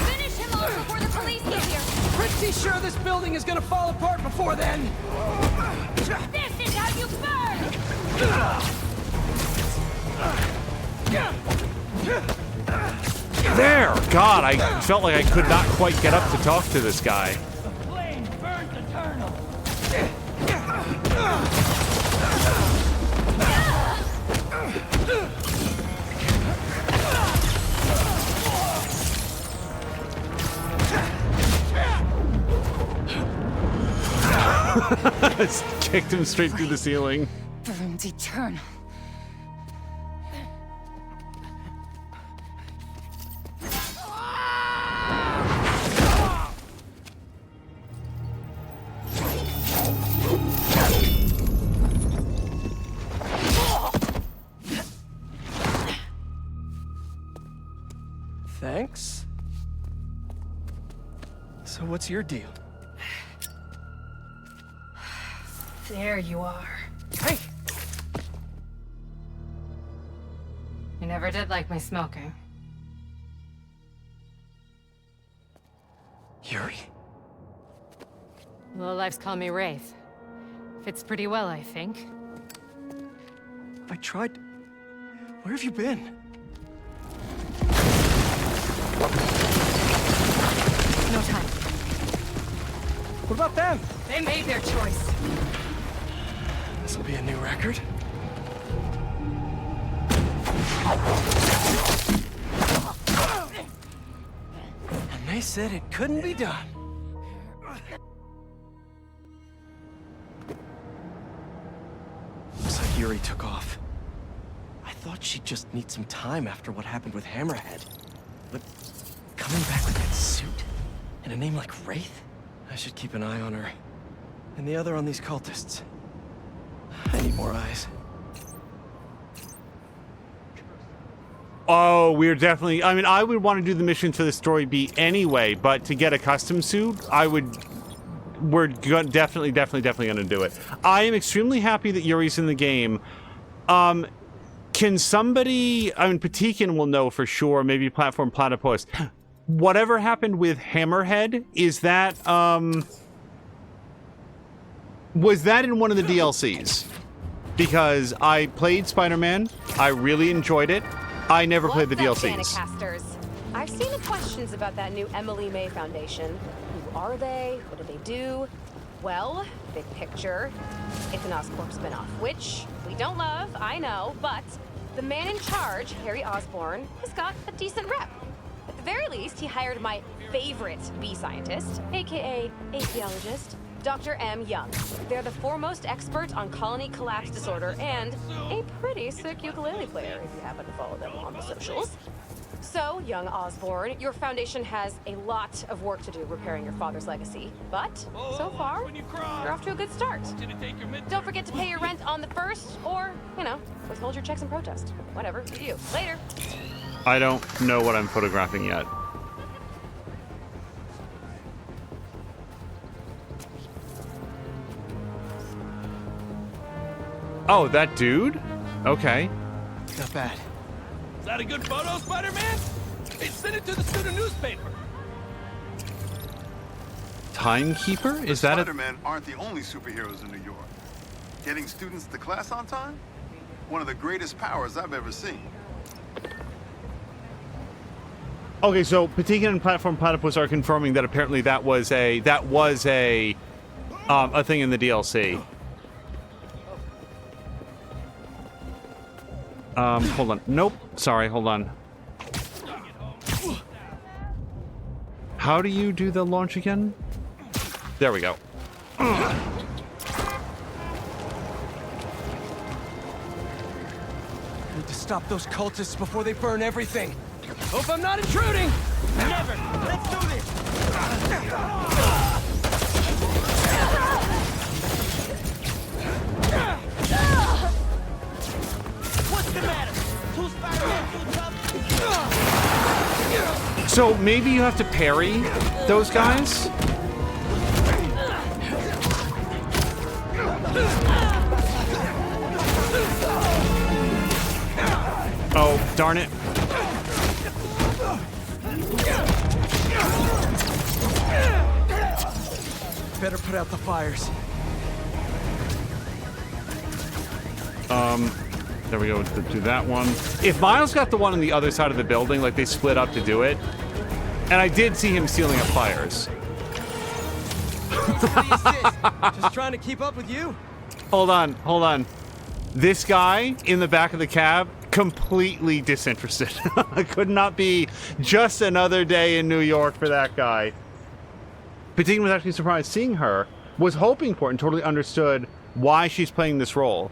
Finish him off before the police get here. Pretty sure this building is gonna fall apart before then. This is how you burn! There! God, I felt like I could not quite get up to talk to this guy. Flame burns eternal. Kicked him straight through the ceiling. Burns eternal. Thanks. So what's your deal? There you are. Hey! You never did like my smoking. Yuri? Lowlifes call me Wraith. Fits pretty well, I think. I tried... Where have you been? No time. What about them? They made their choice. This'll be a new record. And they said it couldn't be done. Looks like Yuri took off. I thought she'd just need some time after what happened with Hammerhead. But coming back with that suit? And a name like Wraith? I should keep an eye on her. And the other on these cultists. I need more eyes. Oh, we're definitely... I mean, I would want to do the mission for the story beat anyway, but to get a custom suit, I would... We're definitely going to do it. I am extremely happy that Yuri's in the game. Can somebody... I mean, Patikin will know for sure, maybe Platform Platypus. Whatever happened with Hammerhead, is that, was that in one of the DLCs? Because I played Spider-Man, I really enjoyed it, I never played the DLCs. Casters? I've seen the questions about that new Emily May Foundation. Who are they? What do they do? Well, big picture, it's an Oscorp spinoff, which we don't love, I know, but the man in charge, Harry Osborn, has got a decent rep. At the very least, he hired my favorite bee scientist, aka apiologist, Dr. M. Young. They're the foremost expert on colony collapse disorder and a pretty sick ukulele player, if you happen to follow them on the socials. So, young Osborn, your foundation has a lot of work to do repairing your father's legacy. But, so far, you're off to a good start. Don't forget to pay your rent on the 1st, or, you know, withhold your checks in protest. Whatever, you do. Later. I don't know what I'm photographing yet. Oh, that dude? Okay. Not bad. Is that a good photo, Spider-Man? Hey, send it to the student newspaper. Timekeeper? Is that a... Spider-Men aren't the only superheroes in New York. Getting students to class on time? One of the greatest powers I've ever seen. Okay, so Patikin and Platform Platypus are confirming that apparently that was a thing in the DLC. Hold on. Nope. Sorry, hold on. How do you do the launch again? There we go. Need to stop those cultists before they burn everything. Hope I'm not intruding! Never! Let's do this! What's the matter? Two Spider-Man, two tough? So maybe you have to parry those guys? Oh, darn it. Better put out the fires. There we go, do that one. If Miles got the one on the other side of the building, like they split up to do it, and I did see him sealing up fires. Just trying to keep up with you. Hold on. This guy in the back of the cab, completely disinterested. Could not be just another day in New York for that guy. Patikin was actually surprised seeing her, was hoping for it, and totally understood why she's playing this role.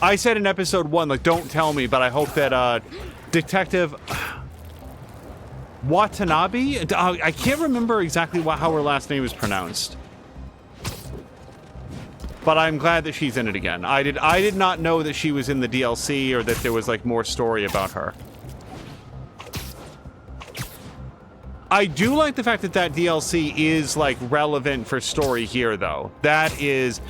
I said in episode 1, like, don't tell me, but I hope that, Detective Watanabe? I can't remember exactly how her last name is pronounced. But I'm glad that she's in it again. I did not know that she was in the DLC or that there was, like, more story about her. I do like the fact that that DLC is, like, relevant for story here, though. That is...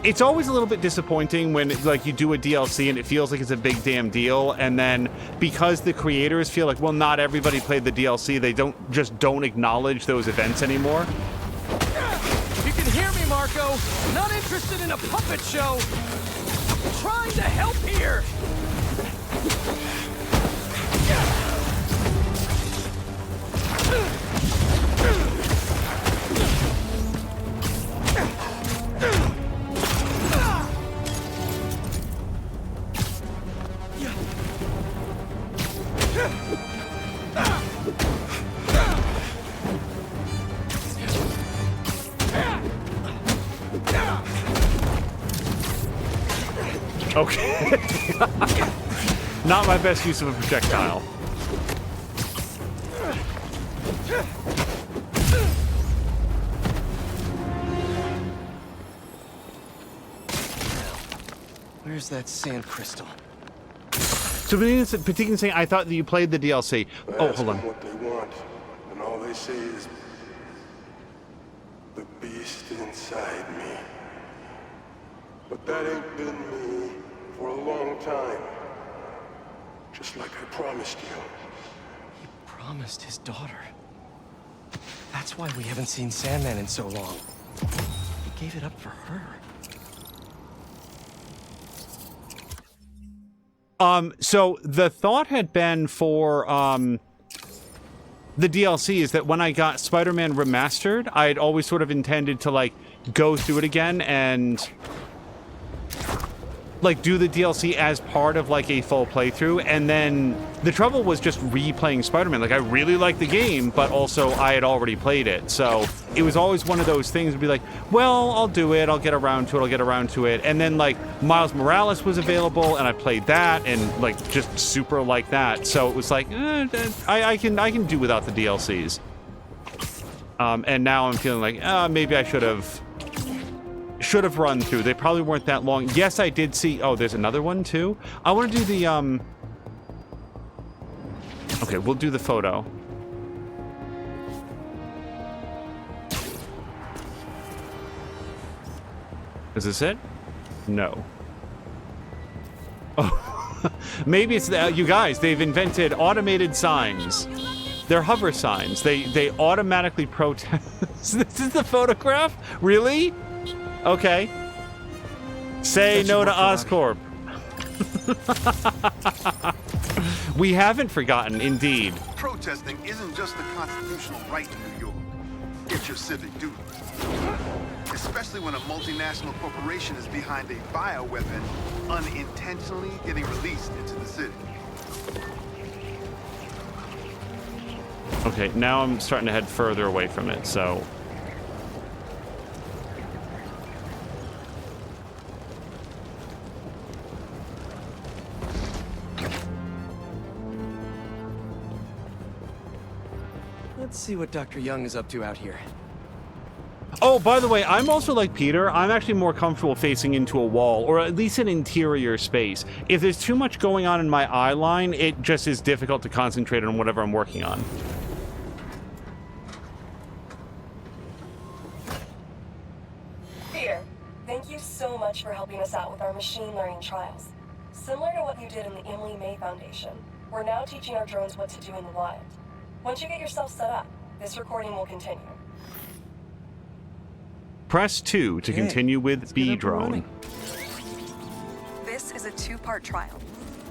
It's always a little bit disappointing when, like, you do a DLC and it feels like it's a big damn deal, and then because the creators feel like, well, not everybody played the DLC, they don't acknowledge those events anymore. You can hear me, Marco. Not interested in a puppet show. I'm trying to help here. Okay. Not my best use of a projectile. Where's that sand crystal? So Patikin saying, I thought that you played the DLC. Oh, hold on. What they want, and all they say is, the beast inside me. But that ain't been me for a long time. Just like I promised you. He promised his daughter. That's why we haven't seen Sandman in so long. He gave it up for her. So the thought had been for, the DLC is that when I got Spider-Man Remastered, I had always sort of intended to, like, go through it again and, like, do the DLC as part of, like, a full playthrough, and then the trouble was just replaying Spider-Man. Like, I really liked the game, but also I had already played it, so it was always one of those things to be like, well, I'll do it, I'll get around to it, and then, like, Miles Morales was available, and I played that, and, like, just super like that, so it was like, I can do without the DLCs. And now I'm feeling like, maybe I should have run through. They probably weren't that long. Yes, I did see... Oh, there's another one, too? I want to do the, Okay, we'll do the photo. Is this it? No. Oh. Maybe it's... you guys, they've invented automated signs. They're hover signs. They automatically protest. This is the photograph? Really? Okay. Say no to Oscorp. We haven't forgotten, indeed. Protesting isn't just a constitutional right in New York. It's your civic duty. Especially when a multinational corporation is behind a bioweapon unintentionally getting released into the city. Okay, now I'm starting to head further away from it, so... Let's see what Dr. Young is up to out here. Oh, by the way, I'm also like Peter. I'm actually more comfortable facing into a wall, or at least an interior space. If there's too much going on in my eye line, it just is difficult to concentrate on whatever I'm working on. Peter, thank you so much for helping us out with our machine learning trials. Similar to what you did in the Emily May Foundation, we're now teaching our drones what to do in the wild. Once you get yourself set up, this recording will continue. Press 2 to continue with B drone. This is a two-part trial.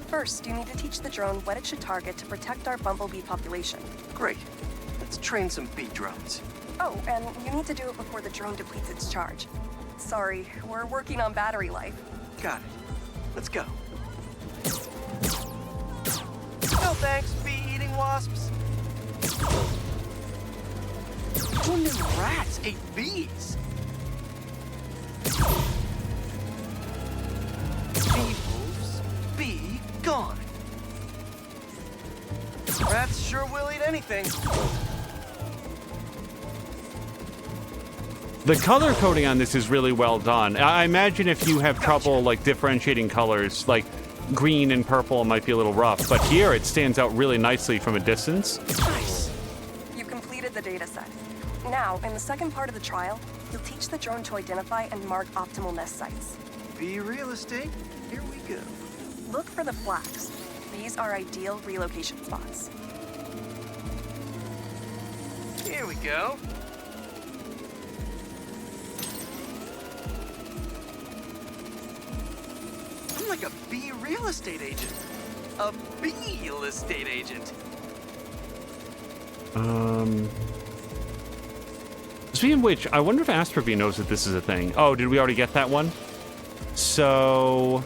First, you need to teach the drone what it should target to protect our bumblebee population. Great. Let's train some bee drones. Oh, and you need to do it before the drone depletes its charge. Sorry, we're working on battery life. Got it. Let's go. No thanks, bee-eating wasps. Who knew rats ate bees? Bee moves, bee gone. Rats sure will eat anything. The color coding on this is really well done. I imagine if you have trouble like differentiating colors, like green and purple might be a little rough, but here it stands out really nicely from a distance. Nice. You've completed the data set. Now, in the second part of the trial, you'll teach the drone to identify and mark optimal nest sites. Bee real estate, here we go. Look for the flags. These are ideal relocation spots. Here we go. I'm like a bee real estate agent. A bee real estate agent. Speaking of which, I wonder if Astrophy knows that this is a thing. Oh, did we already get that one? So...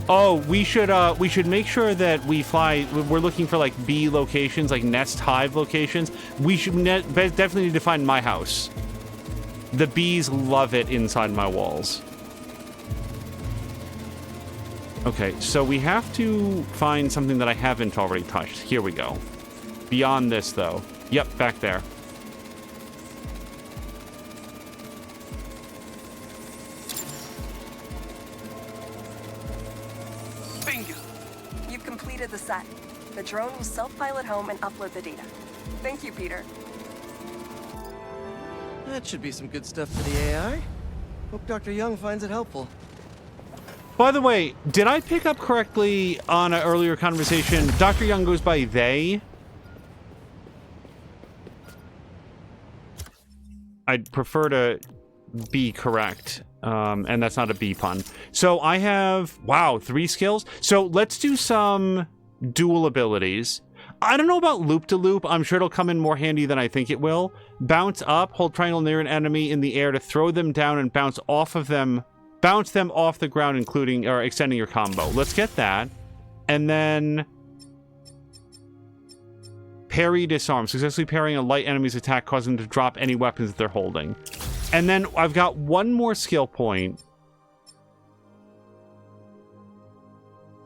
Oh, we should make sure that we fly. We're looking for like bee locations, like nest hive locations. We should definitely need to find my house. The bees love it inside my walls. Okay, so we have to find something that I haven't already touched. Here we go. Beyond this, though. Yep, back there. Bingo! You've completed the set. The drone will self-pilot home and upload the data. Thank you, Peter. That should be some good stuff for the AI. Hope Dr. Young finds it helpful. By the way, did I pick up correctly on an earlier conversation? Dr. Young goes by they? I'd prefer to be correct, and that's not a bee pun. So I have, wow, 3 skills. So let's do some dual abilities. I don't know about loop-to-loop. I'm sure it'll come in more handy than I think it will. Bounce up, hold triangle near an enemy in the air to throw them down and bounce off of them. Bounce them off the ground, including or extending your combo. Let's get that. And then parry disarm. Successfully parrying a light enemy's attack, causing them to drop any weapons that they're holding. And then I've got one more skill point.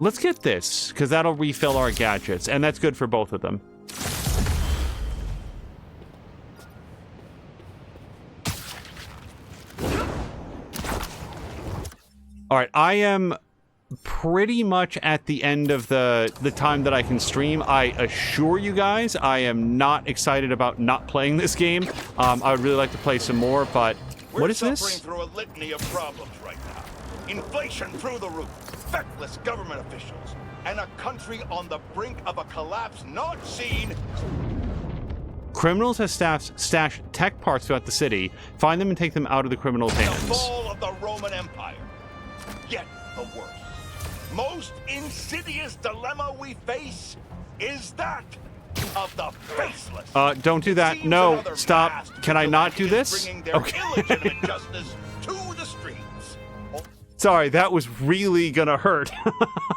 Let's get this, because that'll refill our gadgets, and that's good for both of them. All right, I am pretty much at the end of the time that I can stream. I assure you guys, I am not excited about not playing this game. I would really like to play some more, but what is this? We're suffering through a litany of problems right now. Inflation through the roof, feckless government officials, and a country on the brink of a collapse not seen. Criminals have stashed tech parts throughout the city. Find them and take them out of the criminals' The hands. fall of the Roman Empire. Yet the worst, most insidious dilemma we face is that of the faceless. Don't do that. No, stop. Can I not do this? Bringing their illegitimate justice to the streets. Sorry, that was really gonna hurt.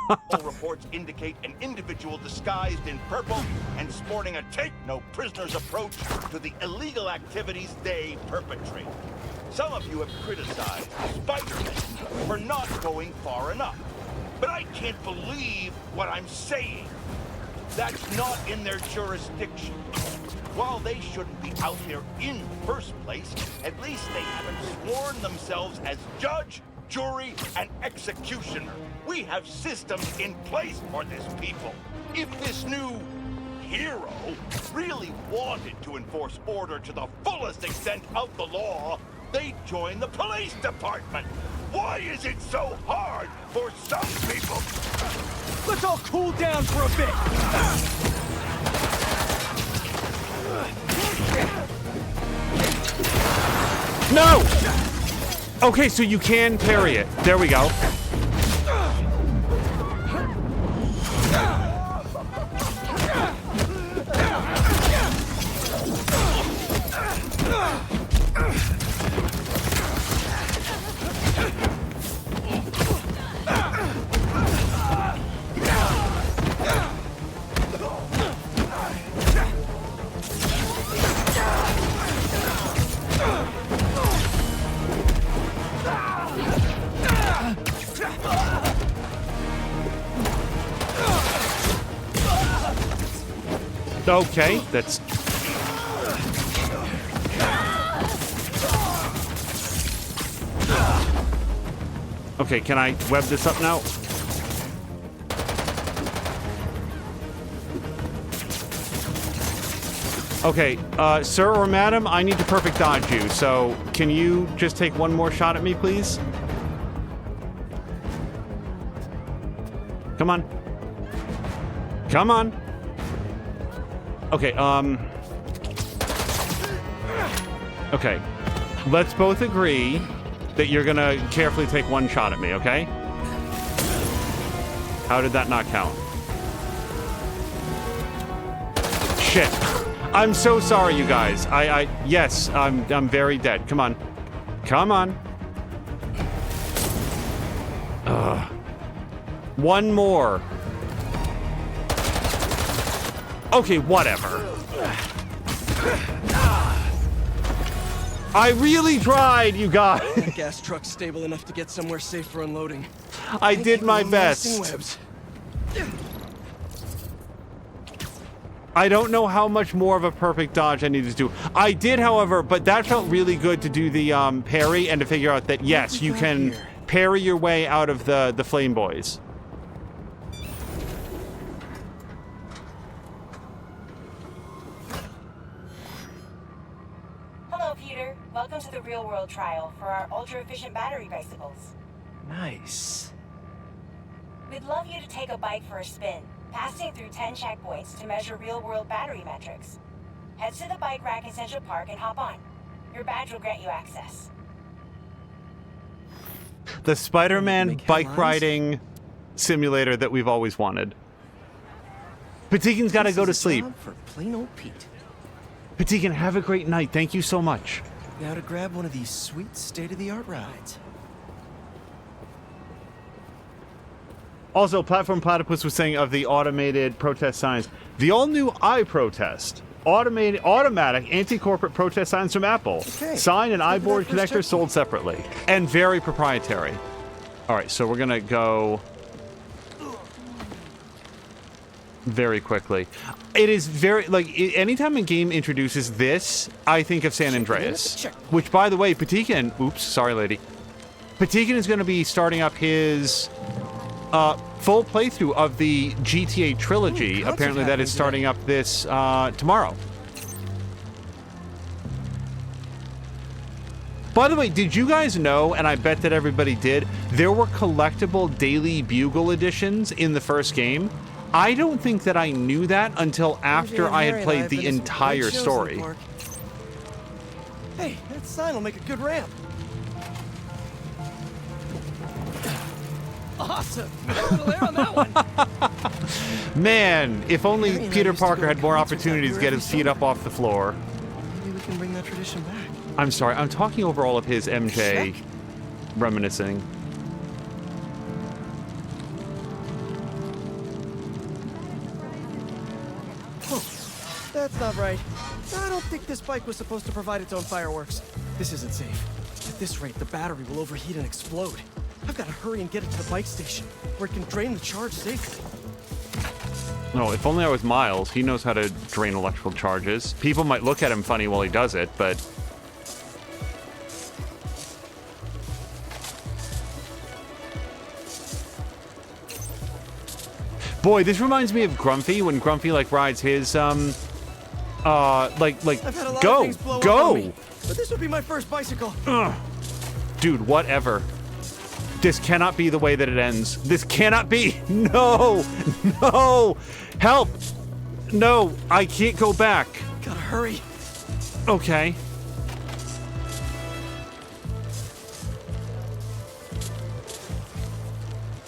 All reports indicate an individual disguised in purple and sporting a take-no-prisoners approach to the illegal activities they perpetrate. Some of you have criticized Spider-Man for not going far enough. But I can't believe what I'm saying. That's not in their jurisdiction. While they shouldn't be out there in the first place, at least they haven't sworn themselves as judge, jury, and executioner. We have systems in place for this people. If this new hero really wanted to enforce order to the fullest extent of the law, they'd join the police department. Why is it so hard for some people? Let's all cool down for a bit. No! Okay, so you can parry it. There we go. Okay, that's... Okay, can I web this up now? Okay, sir or madam, I need to perfect dodge you, so can you just take one more shot at me, please? Come on. Come on. Okay, okay. Let's both agree that you're gonna carefully take one shot at me, okay? How did that not count? Shit. I'm so sorry, you guys. Yes, I'm very dead. Come on. Come on. Ugh. One more. Okay, whatever. I really tried, you guys. That gas truck's stable enough to get somewhere safe for unloading. I did my best. Webs. I don't know how much more of a perfect dodge I needed to do. I did, however, but that felt really good to do the parry and to figure out that, yes, you can parry your way out of the Flame Boys. Welcome to the real-world trial for our ultra-efficient battery bicycles. Nice. We'd love you to take a bike for a spin, passing through 10 checkpoints to measure real-world battery metrics. Head to the bike rack in Central Park and hop on. Your badge will grant you access. The Spider-Man bike riding simulator that we've always wanted. Patikin's got to go to sleep. For plain old Pete. Patikin, have a great night. Thank you so much. Now to grab one of these sweet state-of-the-art rides. Also, Platform Platypus was saying of the automated protest signs, the all-new iProtest, automatic anti-corporate protest signs from Apple. Okay. Sign and iBoard connector sold separately and very proprietary. All right, so we're gonna go very quickly. It is very, like, anytime a game introduces this, I think of San Andreas. Which, by the way, Patikin, oops, sorry, lady. Patikin is going to be starting up his full playthrough of the GTA trilogy. Apparently that is starting up this tomorrow. By the way, did you guys know, and I bet that everybody did, there were collectible Daily Bugle editions in the first game? I don't think that I knew that until after I had played the entire story. Hey, that sign will make a good ramp. Awesome! A little air on that one. Man, if only Peter Parker had more opportunities to get his feet up off the floor. Maybe we can bring that tradition back. I'm sorry, I'm talking over all of his MJ reminiscing. Oh, that's not right. I don't think this bike was supposed to provide its own fireworks. This isn't safe. At this rate, the battery will overheat and explode. I've got to hurry and get it to the bike station, where it can drain the charge safely. No, if only I was Miles. He knows how to drain electrical charges. People might look at him funny while he does it, but... Boy, this reminds me of Grumpy, when Grumpy, like, rides his, I've had a lot go! of things blow up on me, but this would be my first bicycle. Ugh. Dude, whatever. This cannot be the way that it ends. This cannot be. No! No! Help! No, I can't go back. Gotta hurry. Okay.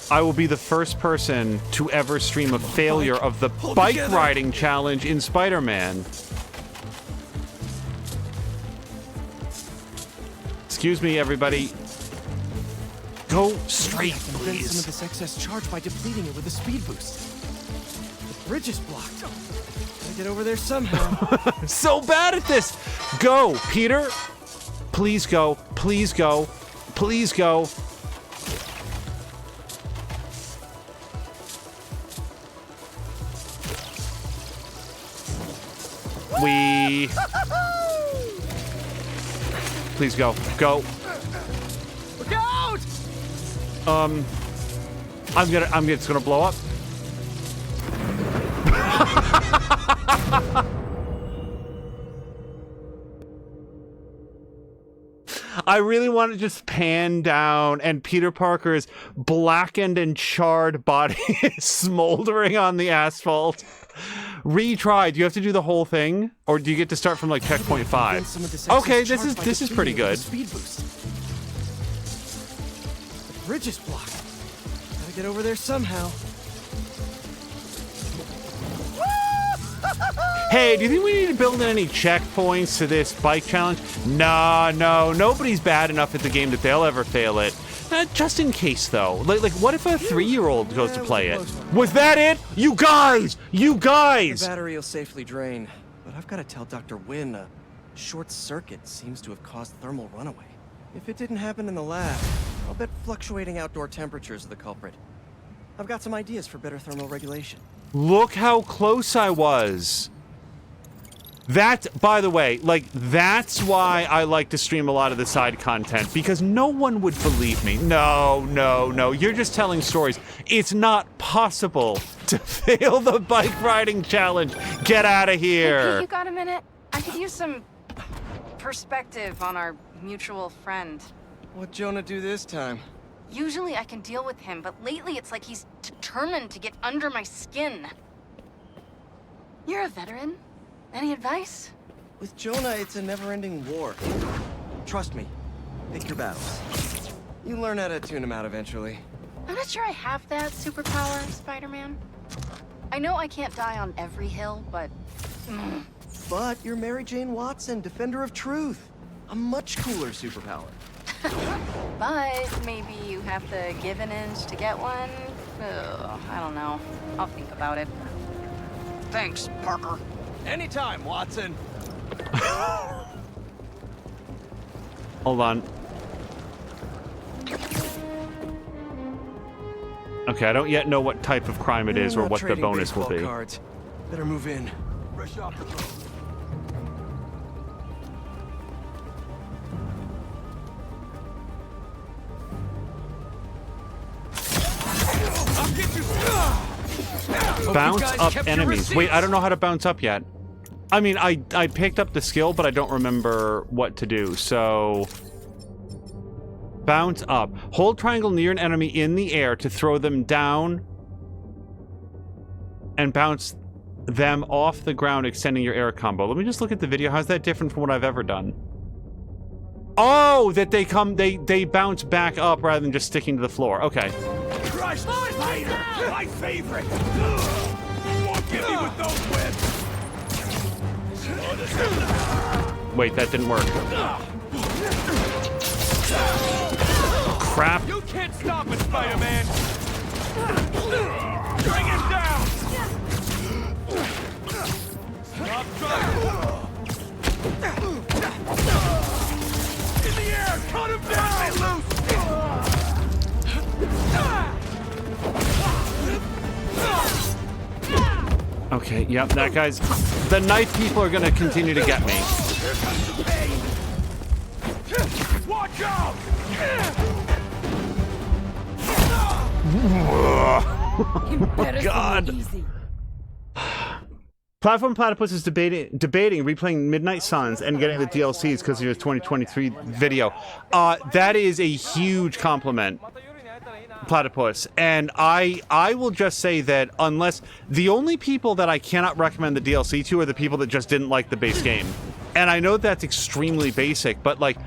I will be the first person to ever stream a failure of the bike riding challenge in Spider-Man. Excuse me, everybody. Go straight, please. Some of this excess charge by depleting it with a speed boost. The bridge is blocked. Gotta get over there somehow. So bad at this. Go, Peter. Please go. Please go. Please go. Please go. Go. Look out! It's gonna blow up. I really want to just pan down and Peter Parker's blackened and charred body is smoldering on the asphalt. Retry. Do you have to do the whole thing, or do you get to start from like checkpoint 5? Okay, this is pretty good. Speed boost. The bridge is blocked. Gotta get over there somehow. Hey, do you think we need to build in any checkpoints to this bike challenge? No, nobody's bad enough at the game that they'll ever fail it. Just in case, though. Like, what if a 3-year-old goes to play it? Was that it? You guys! You guys! The battery will safely drain, but I've got to tell Dr. Wynn a short circuit seems to have caused thermal runaway. If it didn't happen in the lab, I'll bet fluctuating outdoor temperatures are the culprit. I've got some ideas for better thermal regulation. Look how close I was. That, by the way, like, that's why I like to stream a lot of the side content, because no one would believe me. No, you're just telling stories. It's not possible to fail the bike riding challenge. Get out of here. Hey, Pete, you got a minute? I could use some perspective on our mutual friend. What'd Jonah do this time? Usually I can deal with him, but lately it's like he's determined to get under my skin. You're a veteran. Any advice? With Jonah, it's a never-ending war. Trust me. Pick your battles. You learn how to tune him out eventually. I'm not sure I have that superpower, Spider-Man. I know I can't die on every hill, but... But you're Mary Jane Watson, Defender of Truth. A much cooler superpower. But maybe you have to give an inch to get one? Ugh, I don't know. I'll think about it. Thanks, Parker. Anytime, Watson. Hold on. Okay, I don't yet know what type of crime it is or what the bonus will be. Cards. Better move in. Fresh off the boat. Bounce up enemies. Wait, I don't know how to bounce up yet. I mean, I picked up the skill, but I don't remember what to do, so... Bounce up. Hold triangle near an enemy in the air to throw them down and bounce them off the ground, extending your air combo. Let me just look at the video. How's that different from what I've ever done? Oh, that they bounce back up rather than just sticking to the floor. Okay. Crush spider, my favorite. You won't get me with those whips. Wait, that didn't work. Crap. You can't stop it, Spider-Man. Bring him down. Stop trying. In the air, cut him down. Loose. Okay, yep, that guy's... The knife people are gonna continue to get me. Watch out! Oh, God. Platform Platypus is debating replaying Midnight Suns and getting the DLCs because of your 2023 video. That is a huge compliment, Platypus. And I will just say that unless... The only people that I cannot recommend the DLC to are the people that just didn't like the base game. And I know that's extremely basic, but like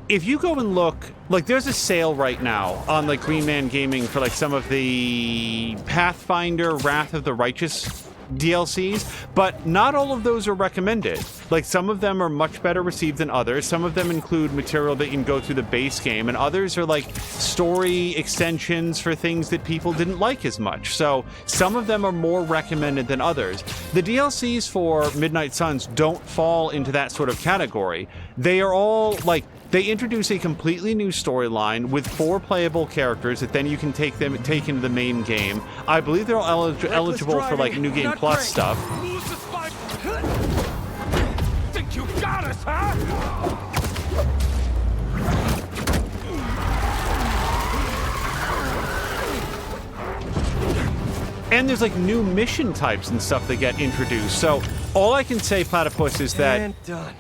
if you go and look, like there's a sale right now on like Green Man Gaming for like some of the Pathfinder Wrath of the Righteous DLCs, but not all of those are recommended. Like some of them are much better received than others. Some of them include material that you can go through the base game, and others are like story extensions for things that people didn't like as much. So some of them are more recommended than others. The DLCs for Midnight Suns don't fall into that sort of category. They are all like, they introduce a completely new storyline with 4 playable characters that then you can take into the main game. I believe they're all eligible for like New Game Plus stuff. Think you got us, huh? And there's like new mission types and stuff that get introduced. So all I can say, Platypus, is that And done.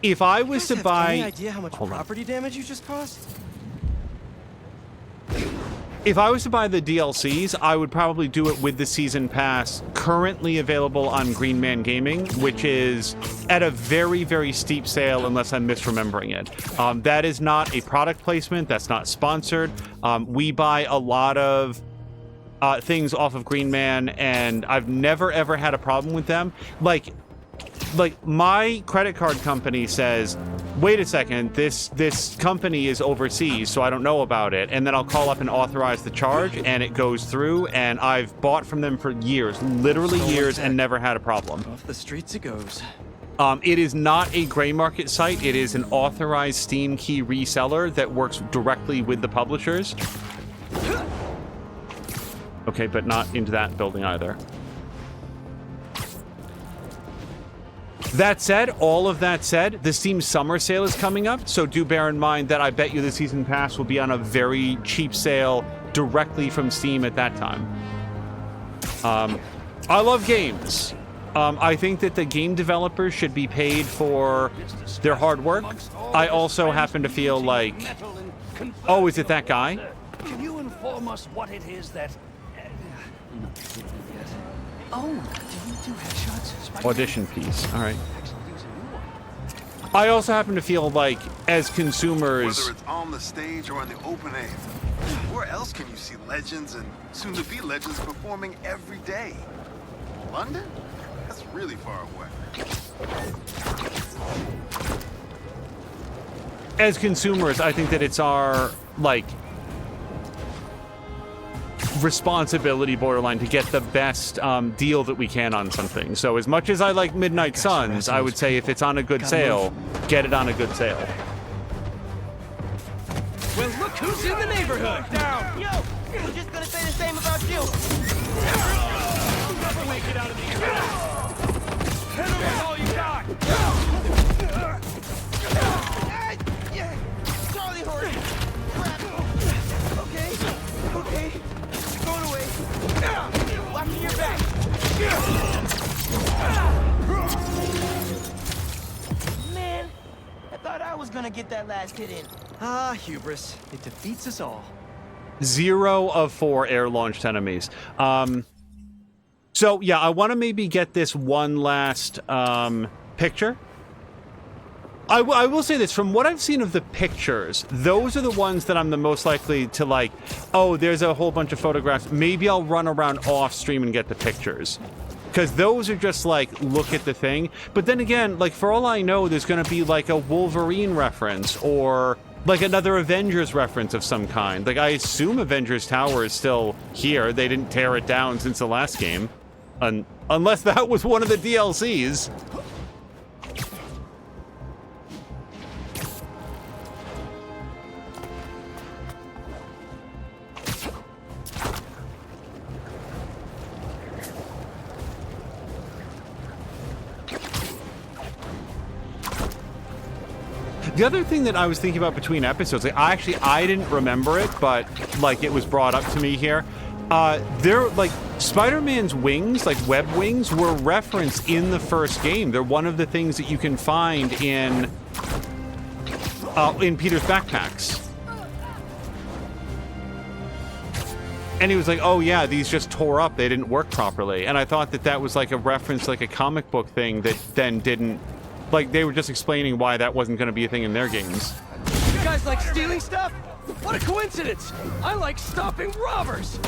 if I was to buy... Any idea how much property damage you just caused? If I was to buy the DLCs, I would probably do it with the Season Pass currently available on Green Man Gaming, which is at a very, very steep sale unless I'm misremembering it. That is not a product placement. That's not sponsored. We buy a lot of things off of Green Man, and I've never, ever had a problem with them. Like my credit card company says, wait a second, this company is overseas, so I don't know about it. And then I'll call up and authorize the charge, and it goes through, and I've bought from them for years, literally years, and never had a problem. Off the streets it goes. It is not a gray market site. It is an authorized Steam key reseller that works directly with the publishers. Okay, but not into that building either. That said, all of that said, the Steam Summer Sale is coming up, so do bear in mind that I bet you the Season Pass will be on a very cheap sale directly from Steam at that time. I love games. I think that the game developers should be paid for their hard work. I also happen to feel like... Oh, is it that guy? Can you inform us what it is that... Oh, do you do headshots? Audition piece. All right. I also happen to feel like, as consumers... Whether it's on the stage or in the open air, where else can you see legends and soon-to-be legends performing every day? London? That's really far away. As consumers, I think that it's our, like, responsibility borderline to get the best deal that we can on something. So as much as I like Midnight Suns, I would say if it's on a good sale, get it on a good sale. Well, look who's in the neighborhood! Down! Yo! We're just gonna say the same about you! You'll never make it out of these guys! Hit him with all you got! Charlie horse! Okay. Going away. Watch your back. Man, I thought I was gonna get that last hit in. Ah, hubris. It defeats us all. 0 of 4 air-launched enemies. So, yeah, I want to maybe get this one last picture. I will say this, from what I've seen of the pictures, those are the ones that I'm the most likely to like, oh, there's a whole bunch of photographs. Maybe I'll run around off stream and get the pictures. Because those are just like, look at the thing. But then again, like, for all I know, there's going to be like a Wolverine reference or like another Avengers reference of some kind. Like, I assume Avengers Tower is still here. They didn't tear it down since the last game. Unless that was one of the DLCs. The other thing that I was thinking about between episodes, like, I didn't remember it, but like it was brought up to me here. They're like Spider-Man's wings, like web wings, were referenced in the first game. They're one of the things that you can find in Peter's backpacks. And he was like, oh yeah, these just tore up. They didn't work properly. And I thought that that was like a reference, like a comic book thing that then didn't, like they were just explaining why that wasn't going to be a thing in their games. You guys like stealing stuff? What a coincidence! I like stopping robbers!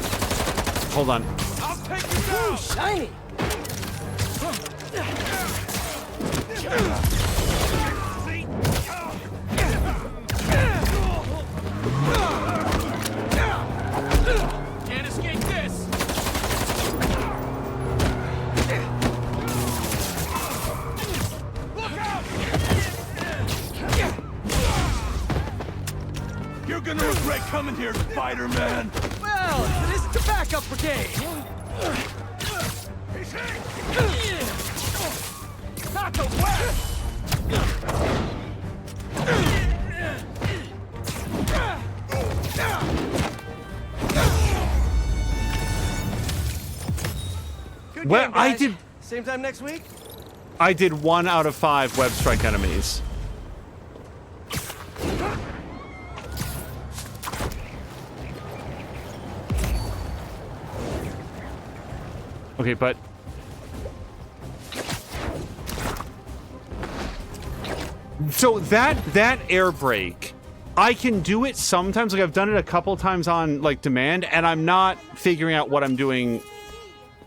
Hold on. I'll take you down! Ooh, shiny! Can't escape this! Look out! You're gonna regret coming here, Spider-Man! Well, it isn't the backup brigade! Not the west! Good Well, game, guys. I did. Same time next week? I did 1 out of 5 web strike enemies. Okay, but so that air brake, I can do it sometimes. Like I've done it a couple times on like demand, and I'm not figuring out what I'm doing.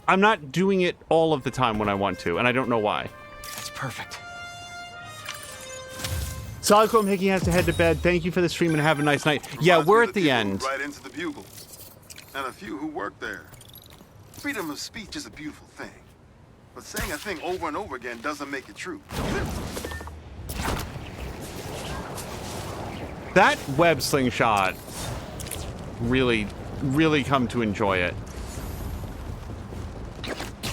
I'm not doing it all of the time when I want to, and I don't know why. That's perfect. Solid Chrome Hickey has to head to bed. Thank you for the stream and have a nice night. Yeah, we're at the end. Right into the Bugle, and a few who work there. Freedom of speech is a beautiful thing, but saying a thing over and over again doesn't make it true. That web slingshot, really come to enjoy it.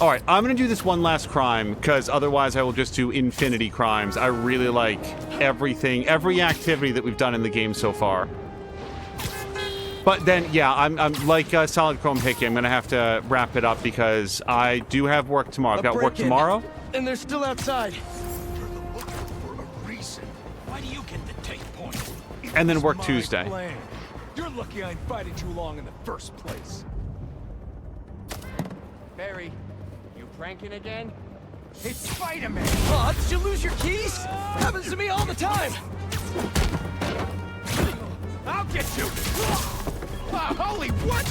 All right, I'm gonna do this one last crime because otherwise I will just do infinity crimes. I really like everything, every activity that we've done in the game so far. But then, yeah, I'm like Solid Chrome Hickey. I'm gonna have to wrap it up because I do have work tomorrow. I've got work tomorrow. And they're still outside. Why do you get the take point? And then work Tuesday. Plan. You're lucky I invited you along in the first place. Barry, you pranking again? It's Spider-Man! Oh, did you lose your keys? Happens to me all the time! I'll get you! Holy what?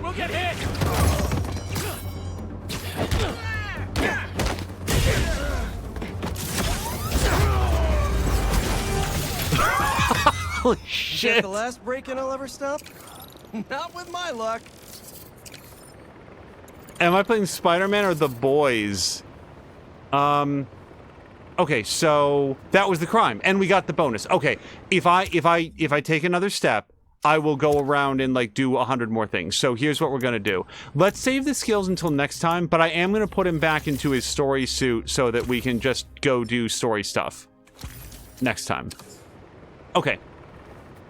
We'll get hit! Holy Is shit! that the last break-in I'll ever stop? Not with my luck. Am I playing Spider-Man or The Boys? Okay, so that was the crime, and we got the bonus. Okay, if I take another step, I will go around and like do 100 more things. So here's what we're gonna do. Let's save the skills until next time, but I am gonna put him back into his story suit so that we can just go do story stuff next time. Okay.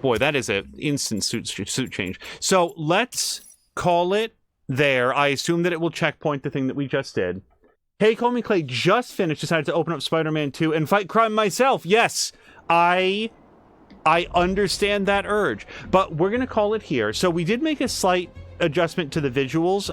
Boy, that is an instant suit change. So let's call it there. I assume that it will checkpoint the thing that we just did. Hey, Call Me Clay just finished, decided to open up Spider-Man 2 and fight crime myself. Yes, I understand that urge, but we're going to call it here. So we did make a slight adjustment to the visuals.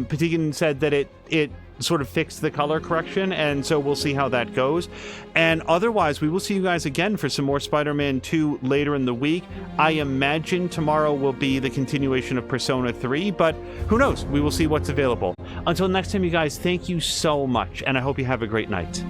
Patigan said that it sort of fixed the color correction, and so we'll see how that goes. And otherwise, we will see you guys again for some more Spider-Man 2 later in the week. I imagine tomorrow will be the continuation of Persona 3, but who knows? We will see what's available. Until next time, you guys, thank you so much, and I hope you have a great night.